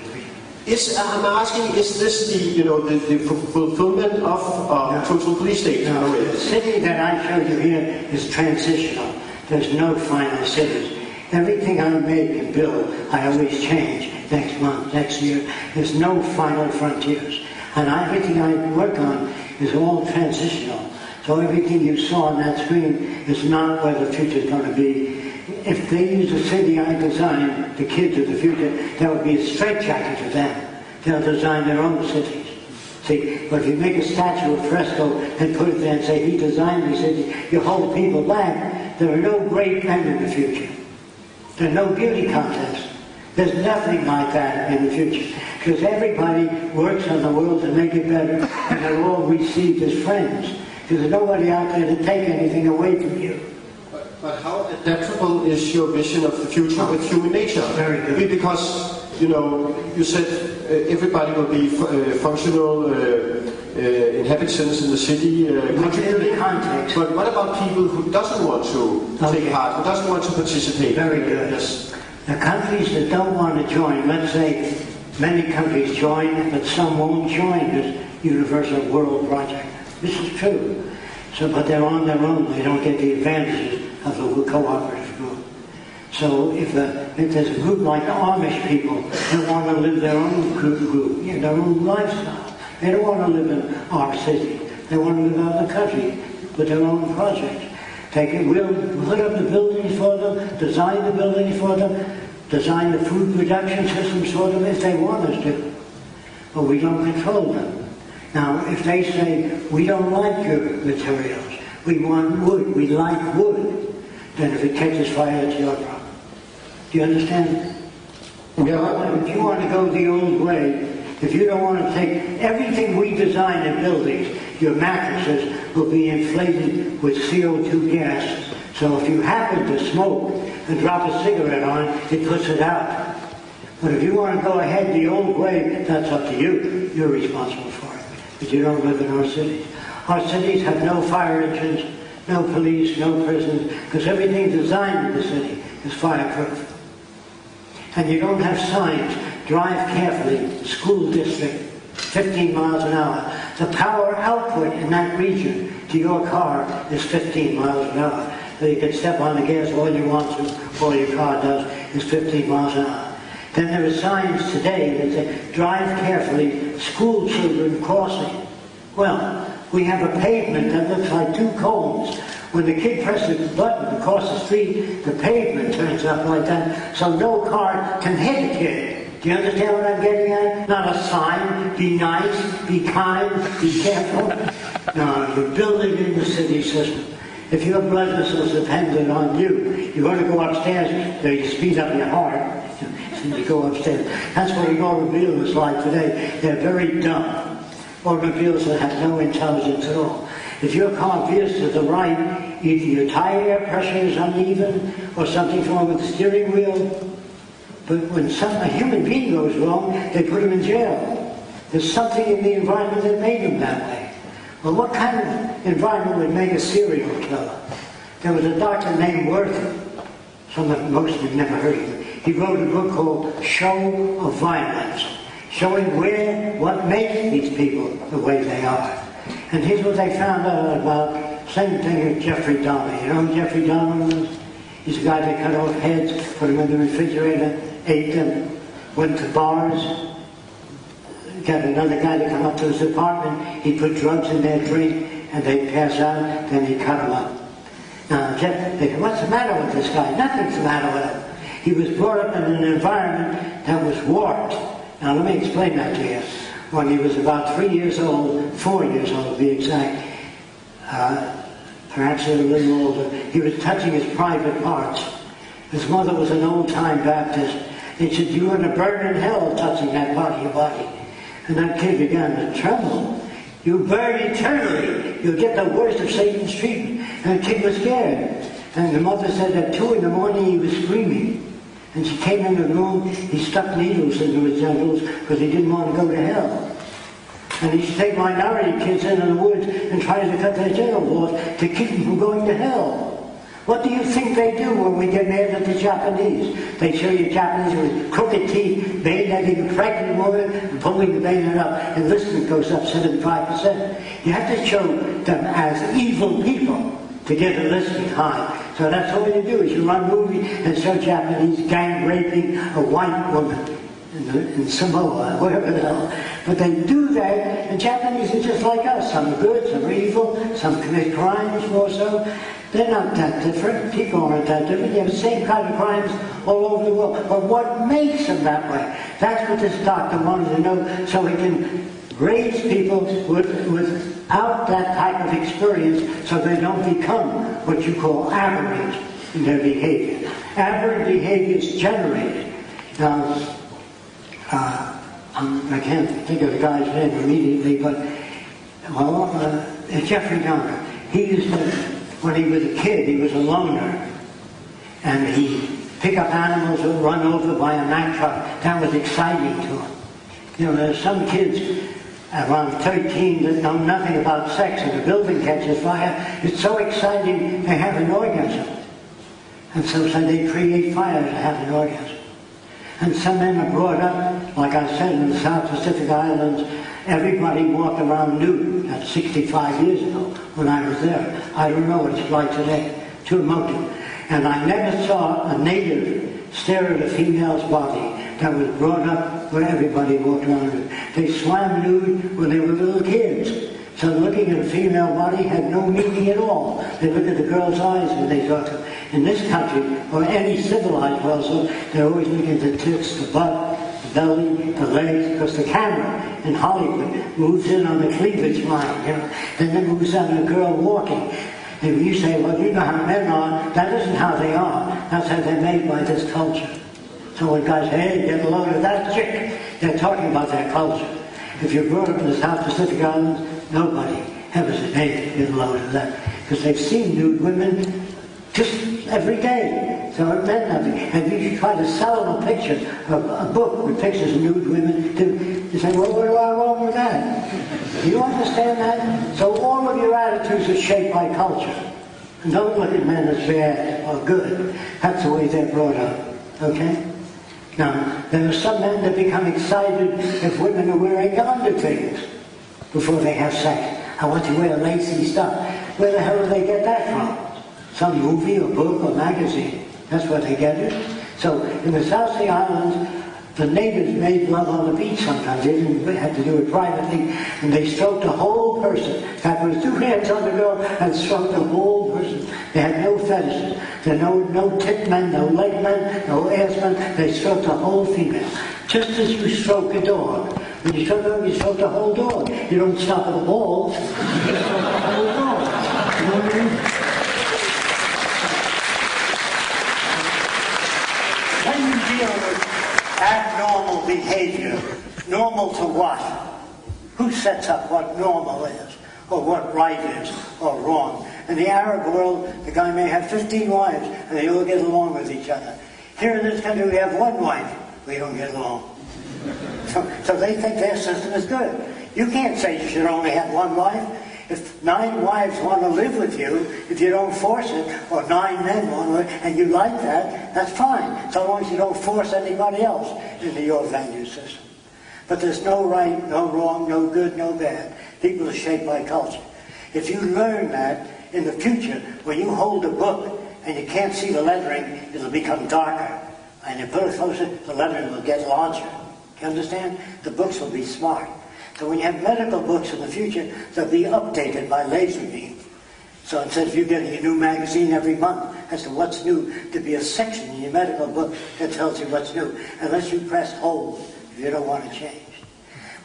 Speaker 1: I'm asking, is this the fulfillment of total police state?
Speaker 2: No, the city that I showed you here is transitional. There's no final cities. Everything I make and build, I always change next month, next year. There's no final frontiers. And everything I work on is all transitional. So everything you saw on that screen is not where the future is going to be. If they use the city I designed, the kids of the future, that would be a straitjacket to them. They'll design their own cities. See, but if you make a statue of Fresco and put it there and say, he designed these cities, you hold people back. There are no great men in the future. There are no beauty contests. There's nothing like that in the future. Because everybody works on the world to make it better, and they're all received as friends. Because there's nobody out there to take anything away from you.
Speaker 1: But how adaptable is your vision of the future with human nature?
Speaker 2: Very good.
Speaker 1: Because, you said everybody will be functional inhabitants in the city.
Speaker 2: Context.
Speaker 1: But what about people who doesn't want to take part, who doesn't want to participate?
Speaker 2: Very good.
Speaker 1: Yes.
Speaker 2: The countries that don't want to join, let's say many countries join, but some won't join this universal world project. This is true. But they're on their own. They don't get the advantages of the cooperative group. So if there's a group like the Amish people, they want to live their own group, their own lifestyle. They don't want to live in our city. They want to live out in the country with their own projects. We'll put up the buildings for them, design the buildings for them, design the food production systems for them if they want us to. But we don't control them. Now, if they say, we don't like your materials, we want wood, we like wood, then if it catches fire, it's your problem. Do you understand?
Speaker 1: Yeah.
Speaker 2: If you want to go the old way, if you don't want to take everything we design in buildings, your mattresses will be inflated with CO2 gas. So if you happen to smoke and drop a cigarette on, it puts it out. But if you want to go ahead the old way, that's up to you. You're responsible for it. But you don't live in our cities. Our cities have no fire engines, no police, no prisons, because everything designed in the city is fireproof. And you don't have signs, drive carefully, school district, 15 miles an hour. The power output in that region to your car is 15 miles an hour. So you can step on the gas all you want to, all your car does is 15 miles an hour. Then there are signs today that say, drive carefully, school children crossing. Well, we have a pavement that looks like two cones. When the kid presses the button to cross the street, the pavement turns up like that, so no car can hit a kid. Do you understand what I'm getting at? Not a sign, be nice, be kind, be careful. No, you're building in the city system. If your blood vessels depended on you, you're going to go upstairs, you speed up your heart, and you go upstairs. That's what an automobile is like today. They're very dumb. Automobiles that have no intelligence at all. If your car veers to the right, either your tire air pressure is uneven or something's wrong with the steering wheel. But when a human being goes wrong, they put him in jail. There's something in the environment that made him that way. Well, what kind of environment would make a serial killer? There was a doctor named Worthy. Most of you never heard of him. He wrote a book called Show of Violence, showing what makes these people the way they are. And here's what they found out about, same thing with Jeffrey Dahmer. You know who Jeffrey Dahmer was? He's a guy that cut off heads, put them in the refrigerator, ate them, went to bars, got another guy to come up to his apartment, he put drugs in their drink, and they'd pass out, then he'd cut them up. Now, Jeff, they said, what's the matter with this guy? Nothing's the matter with him. He was brought up in an environment that was warped. Now, let me explain that to you. When he was about 3 years old, 4 years old to be exact, perhaps a little older, he was touching his private parts. His mother was an old-time Baptist. He said, you're going to burn in hell touching that part of your body. And that kid began to tremble. You burn eternally. You'll get the worst of Satan's treatment. And the kid was scared. And the mother said at 2 in the morning he was screaming. And she came in the room, he stuck needles into his genitals because he didn't want to go to hell. And he used to take minority kids into the woods and try to cut their genitals off to keep them from going to hell. What do you think they do when we get mad at the Japanese? They show you Japanese with crooked teeth, bayoneting a pregnant woman and pulling the bayonet up, and listening goes up 75%. You have to show them as evil people to get the listening high. So that's all you do, is you run movies and show Japanese gang raping a white woman in Samoa, whatever the hell. But they do that, and Japanese are just like us. Some are good, some are evil, some commit crimes more so. They're not that different. People aren't that different. They have the same kind of crimes all over the world. But what makes them that way? That's what this doctor wanted to know, so he can raise people without that type of experience, so they don't become what you call aberrant in their behavior. Aberrant behavior is generated. Now, I can't think of the guy's name immediately, but Jeffrey Dahmer. He used to, when he was a kid, he was a loner, and he'd pick up animals that were run over by a Mack truck. That was exciting to him. You know, there's some kids around 13 that know nothing about sex, and the building catches fire. It's so exciting they have an orgasm, and so they create fire to have an orgasm. And some men are brought up, like I said, in the South Pacific Islands, everybody walked around nude. That's 65 years ago when I was there. I don't know what it's like today. Too emotive. And I never saw a native stare at a female's body that was brought up where everybody walked around nude. They swam nude when they were little kids. So looking at a female body had no meaning at all. They look at the girl's eyes when they talk to her. In this country, or any civilized person, they're always looking at the tits, the butt, the belly, the legs, because the camera in Hollywood moves in on the cleavage line, you know. Then it moves on a girl walking. And when you say, well, you know how men are, that isn't how they are. That's how they're made by this culture. So when guys say, hey, get a load of that chick, they're talking about their culture. If you're brought up in the South Pacific Islands, nobody ever said, hey, get a load of that. Because they've seen nude women just every day. So it meant nothing. And you should try to sell them a picture, a book with pictures of nude women. You say, well, what wrong with that? Do you understand that? So all of your attitudes are shaped by culture. And don't look at men as bad or good. That's the way they're brought up. Okay? Now, there are some men that become excited if women are wearing underthings before they have sex. I want to wear lacy stuff. Where the hell do they get that from? Some movie or book or magazine. That's where they get it. So in the South Sea Islands, the natives made love on the beach sometimes. They didn't have to do it privately. And they stroked the whole person. That was 2 hands on the girl and stroked the whole person. They had no fetishes. There were no tit men, no leg men, no ass men. They stroked the whole female. Just as you stroke a dog. When you stroke a dog, you stroke the whole dog. You don't stop at the balls. You stroke the whole dog. You know what I mean? When you deal with abnormal behavior, normal to what? Who sets up what normal is, or what right is, or wrong? In the Arab world, the guy may have 15 wives, and they all get along with each other. Here in this country, we have 1 wife. We don't get along. So they think their system is good. You can't say you should only have 1 wife. If 9 wives want to live with you, if you don't force it, or 9 men want to live, and you like that, that's fine, so long as you don't force anybody else into your value system. But there's no right, no wrong, no good, no bad. People are shaped by culture. If you learn that, in the future, when you hold a book and you can't see the lettering, it'll become darker. And you put it closer, the lettering will get larger. You understand? The books will be smart. So when you have medical books in the future, they'll be updated by laser beam. So instead of you getting a new magazine every month as to what's new, there'll be a section in your medical book that tells you what's new, unless you press hold if you don't want to change.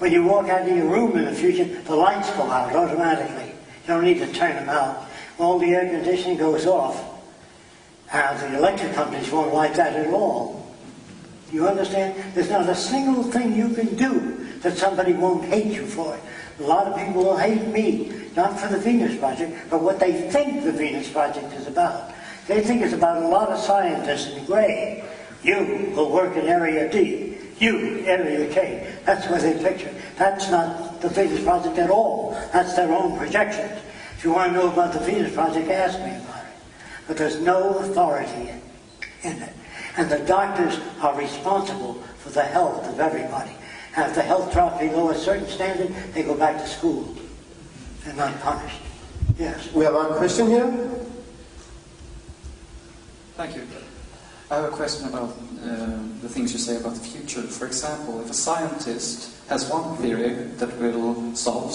Speaker 2: When you walk out of your room in the future, the lights go out automatically. You don't need to turn them out. All the air conditioning goes off. The electric companies won't like that at all. You understand? There's not a single thing you can do that somebody won't hate you for it. A lot of people will hate me, not for the Venus Project, but what they think the Venus Project is about. They think it's about a lot of scientists in gray. You will work in Area D. You, Area K. That's what they picture. That's not the Venus Project at all. That's their own projections. If you want to know about the Venus Project, ask me about it. But there's no authority in it. And the doctors are responsible for the health of everybody. And if the health drops below a certain standard, they go back to school. They're not punished. Yes.
Speaker 1: We have one question here.
Speaker 5: Thank you. I have a question about the things you say about the future. For example, if a scientist has one theory that will solve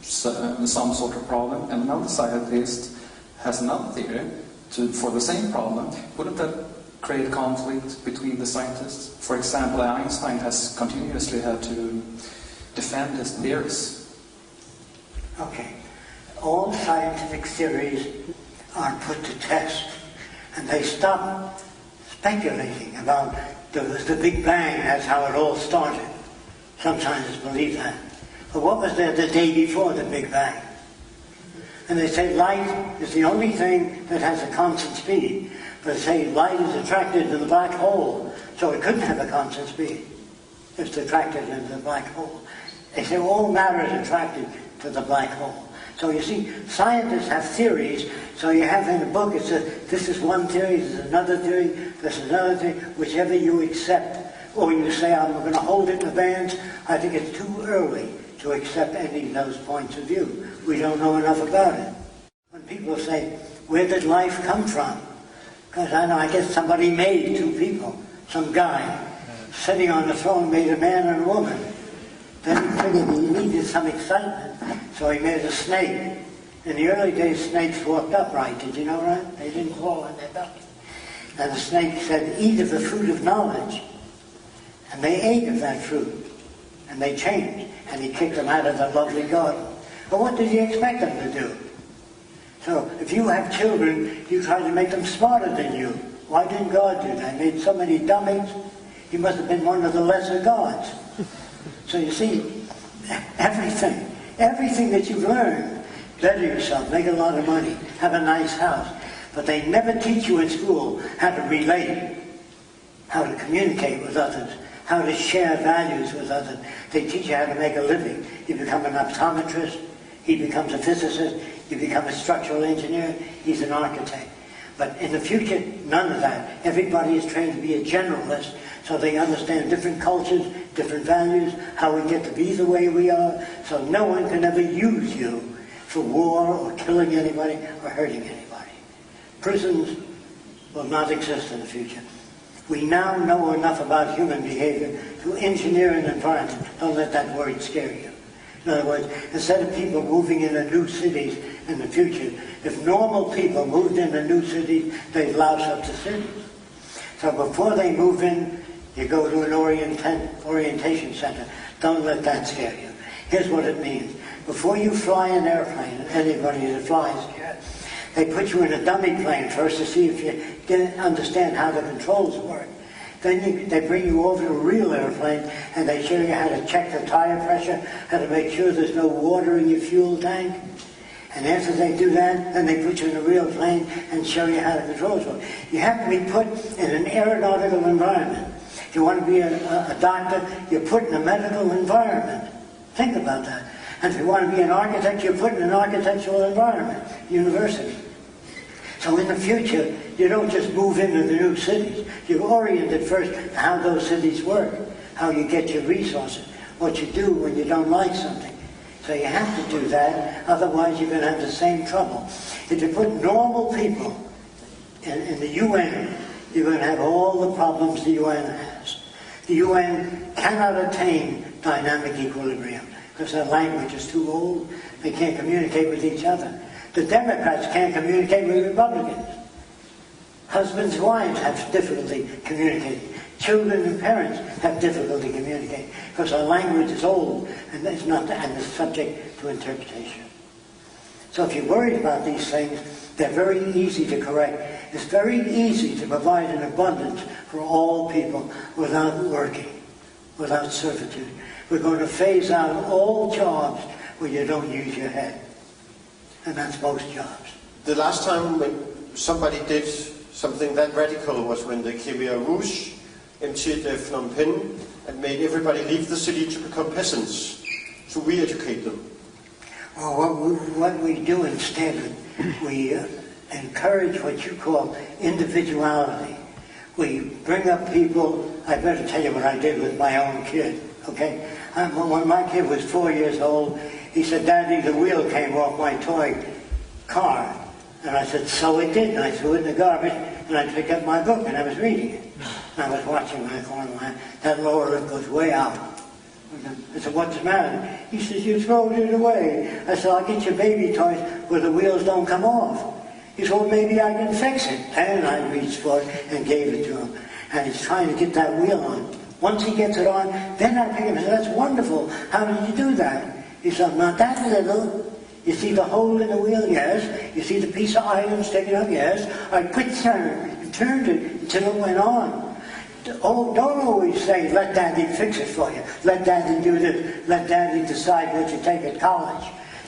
Speaker 5: some sort of problem, and another scientist has another theory for the same problem, wouldn't that create conflict between the scientists? For example, Einstein has continuously had to defend his theories.
Speaker 2: Okay. All scientific theories are put to test, and they stop speculating about the Big Bang. That's how it all started. Some scientists believe that. But what was there the day before the Big Bang? And they say light is the only thing that has a constant speed. But they say light is attracted to the black hole, so it couldn't have a constant speed. It's attracted into the black hole. They say all matter is attracted to the black hole. So you see, scientists have theories, so you have in the book, it says, this is one theory, this is another theory, this is another theory, whichever you accept. Or you say, I'm going to hold it in advance. I think it's too early to accept any of those points of view. We don't know enough about it. When people say, where did life come from? Because I guess somebody made two people. Some guy sitting on the throne made a man and a woman. Then he figured he needed some excitement, so he made a snake. In the early days, snakes walked upright. Did you know that? They didn't crawl on their belly. And the snake said, eat of the fruit of knowledge. And they ate of that fruit. And they changed. And he kicked them out of the lovely garden. But what did he expect them to do? So if you have children, you try to make them smarter than you. Why didn't God do that? He made so many dummies. He must have been one of the lesser gods. So you see, everything that you've learned, better yourself, make a lot of money, have a nice house. But they never teach you in school how to relate, how to communicate with others, how to share values with others. They teach you how to make a living. You become an optometrist, he becomes a physicist, you become a structural engineer, he's an architect. But in the future, none of that. Everybody is trained to be a generalist, so they understand different cultures, different values, how we get to be the way we are, so no one can ever use you for war or killing anybody or hurting anybody. Prisons will not exist in the future. We now know enough about human behavior to engineer an environment. Don't let that word scare you. In other words, instead of people moving into new cities in the future, if normal people moved into new cities, they'd louse up the cities. So before they move in, you go to an orientation center. Don't let that scare you. Here's what it means. Before you fly an airplane, anybody that flies here, they put you in a dummy plane first to see if you can understand how the controls work. Then they bring you over to a real airplane and they show you how to check the tire pressure, how to make sure there's no water in your fuel tank. And after they do that, then they put you in a real plane and show you how the controls work. You have to be put in an aeronautical environment. If you want to be a doctor, you're put in a medical environment. Think about that. And if you want to be an architect, you're put in an architectural environment, university. So in the future, you don't just move into the new cities. You're oriented first to how those cities work, how you get your resources, what you do when you don't like something. So you have to do that, otherwise you're going to have the same trouble. If you put normal people in the UN, you're going to have all the problems the UN has. The UN cannot attain dynamic equilibrium because their language is too old. They can't communicate with each other. The Democrats can't communicate with Republicans. Husbands and wives have difficulty communicating. Children and parents have difficulty communicating because our language is old and it's subject to interpretation. So if you're worried about these things, they're very easy to correct. It's very easy to provide an abundance for all people without working, without servitude. We're going to phase out all jobs where you don't use your head. And that's most jobs.
Speaker 1: The last time when somebody did something that radical was when the Khmer Rouge emptied Phnom Penh and made everybody leave the city to become peasants, to re-educate them.
Speaker 2: Well, what we do instead, we encourage what you call individuality. We bring up people. I better tell you what I did with my own kid, okay? When my kid was 4 years old, he said, "Daddy, the wheel came off my toy car." And I said, "So it did." And I threw it in the garbage, and I picked up my book, and I was reading it. And I was watching my corner line. That lower lip goes way out. I said, "What's the matter?" He says, "You throw it away." I said, "I'll get you baby toys where the wheels don't come off." He said, "Well, maybe I can fix it." And I reached for it and gave it to him. And he's trying to get that wheel on. Once he gets it on, then I pick him and say, "That's wonderful. How did you do that?" He said, "Not that little. You see the hole in the wheel? Yes. You see the piece of iron sticking up? Yes. I quit turning. You turned it until it went on." Oh, don't always say, "Let Daddy fix it for you. Let Daddy do this. Let Daddy decide what you take at college."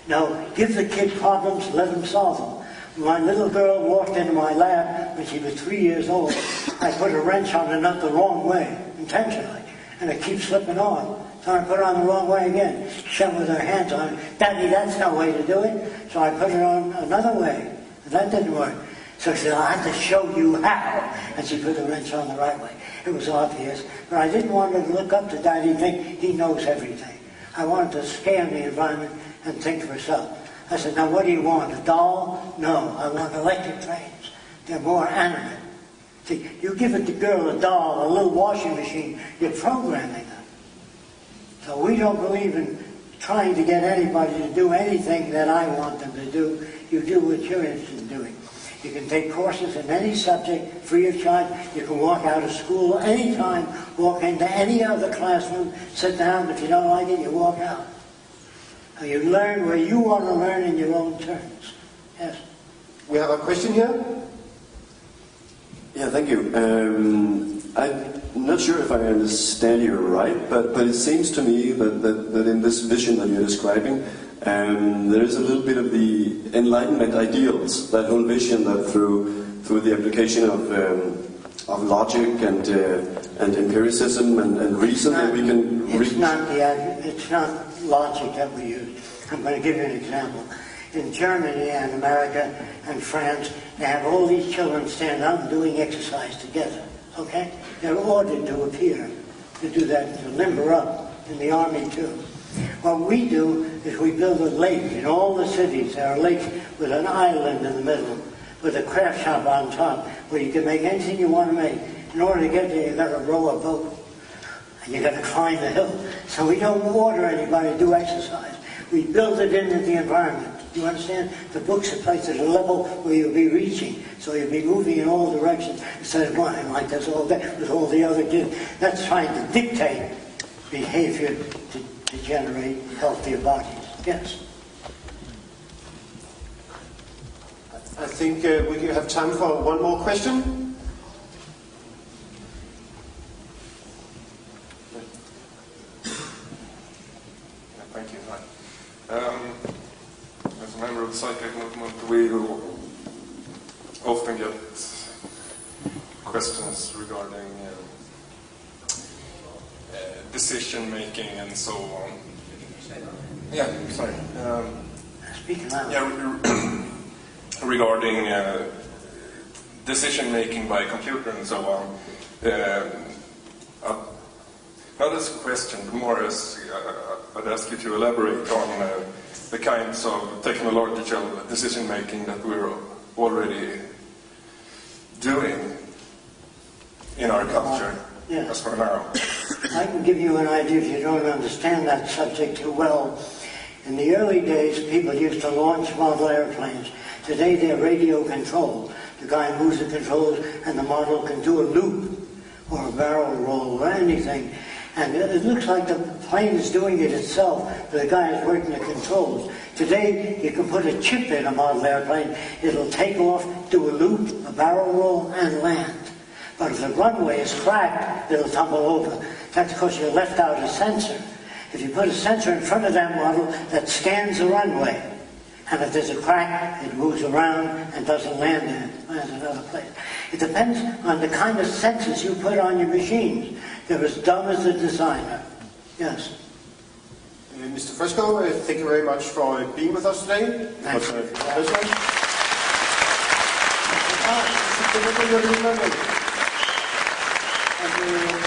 Speaker 2: No, give the kid problems, let him solve them. My little girl walked into my lab when she was 3 years old. I put a wrench on the nut the wrong way, intentionally, and it keeps slipping on. So I put it on the wrong way again. She with her hands on it. "Daddy, that's no way to do it." So I put it on another way, and that didn't work. So she said, "I have to show you how." And she put the wrench on the right way. It was obvious, but I didn't want her to look up to Daddy and think he knows everything. I wanted to scan the environment and think for herself. I said, "Now what do you want, a doll?" "No, I want electric trains. They're more animate." See, you give the girl a doll, a little washing machine, you're programming them. So we don't believe in trying to get anybody to do anything that I want them to do. You do what you're interested in doing. You can take courses in any subject free of charge. You can walk out of school anytime, walk into any other classroom, sit down. If you don't like it, you walk out. You learn where you want to learn in your own terms. Yes.
Speaker 1: We have a question here.
Speaker 6: Yeah, thank you. I'm not sure if I understand you right, but it seems to me that in this vision that you're describing, there is a little bit of the Enlightenment ideals, that whole vision that through the application of logic and empiricism and reason that we can reach.
Speaker 2: It's not logic that we use. I'm going to give you an example. In Germany and America and France, they have all these children stand up and doing exercise together. Okay? They're ordered to appear to do that, to limber up. In the army too. What we do is we build a lake in all the cities. There are lakes with an island in the middle, with a craft shop on top, where you can make anything you want to make. In order to get there, you've got to row a boat. And you've got to climb the hill. So we don't order anybody to do exercise. We build it into the environment. Do you understand? The books are placed at a level where you'll be reaching. So you'll be moving in all directions instead of going like this all day with all the other kids. That's trying to dictate behavior to generate healthier bodies. Yes?
Speaker 1: I think we have time for one more question.
Speaker 7: Thank you. As a member of the psychiatric movement, we often get questions regarding decision making and so on. Yeah, sorry.
Speaker 2: Speak loud.
Speaker 7: Yeah, regarding decision making by computer and so on. Not as a question, but more as I'd ask you to elaborate on the kinds of technological decision making that we're already doing in our culture as for now.
Speaker 2: I can give you an idea if you don't understand that subject too well. In the early days, people used to launch model airplanes. Today, they're radio controlled. The guy moves the controls, and the model can do a loop or a barrel roll or anything. And it looks like the plane is doing it itself, but the guy is working the controls. Today, you can put a chip in a model airplane. It'll take off, do a loop, a barrel roll, and land. But if the runway is cracked, it'll tumble over. That's because you left out a sensor. If you put a sensor in front of that model that scans the runway, And if there's a crack, it moves around and doesn't land there. It lands in another place. It depends on the kind of sensors you put on your machines. They're as dumb as the designer. Yes.
Speaker 1: Mr. Fresco, thank you very much for being with us today.
Speaker 2: Thank you.
Speaker 1: Thank you.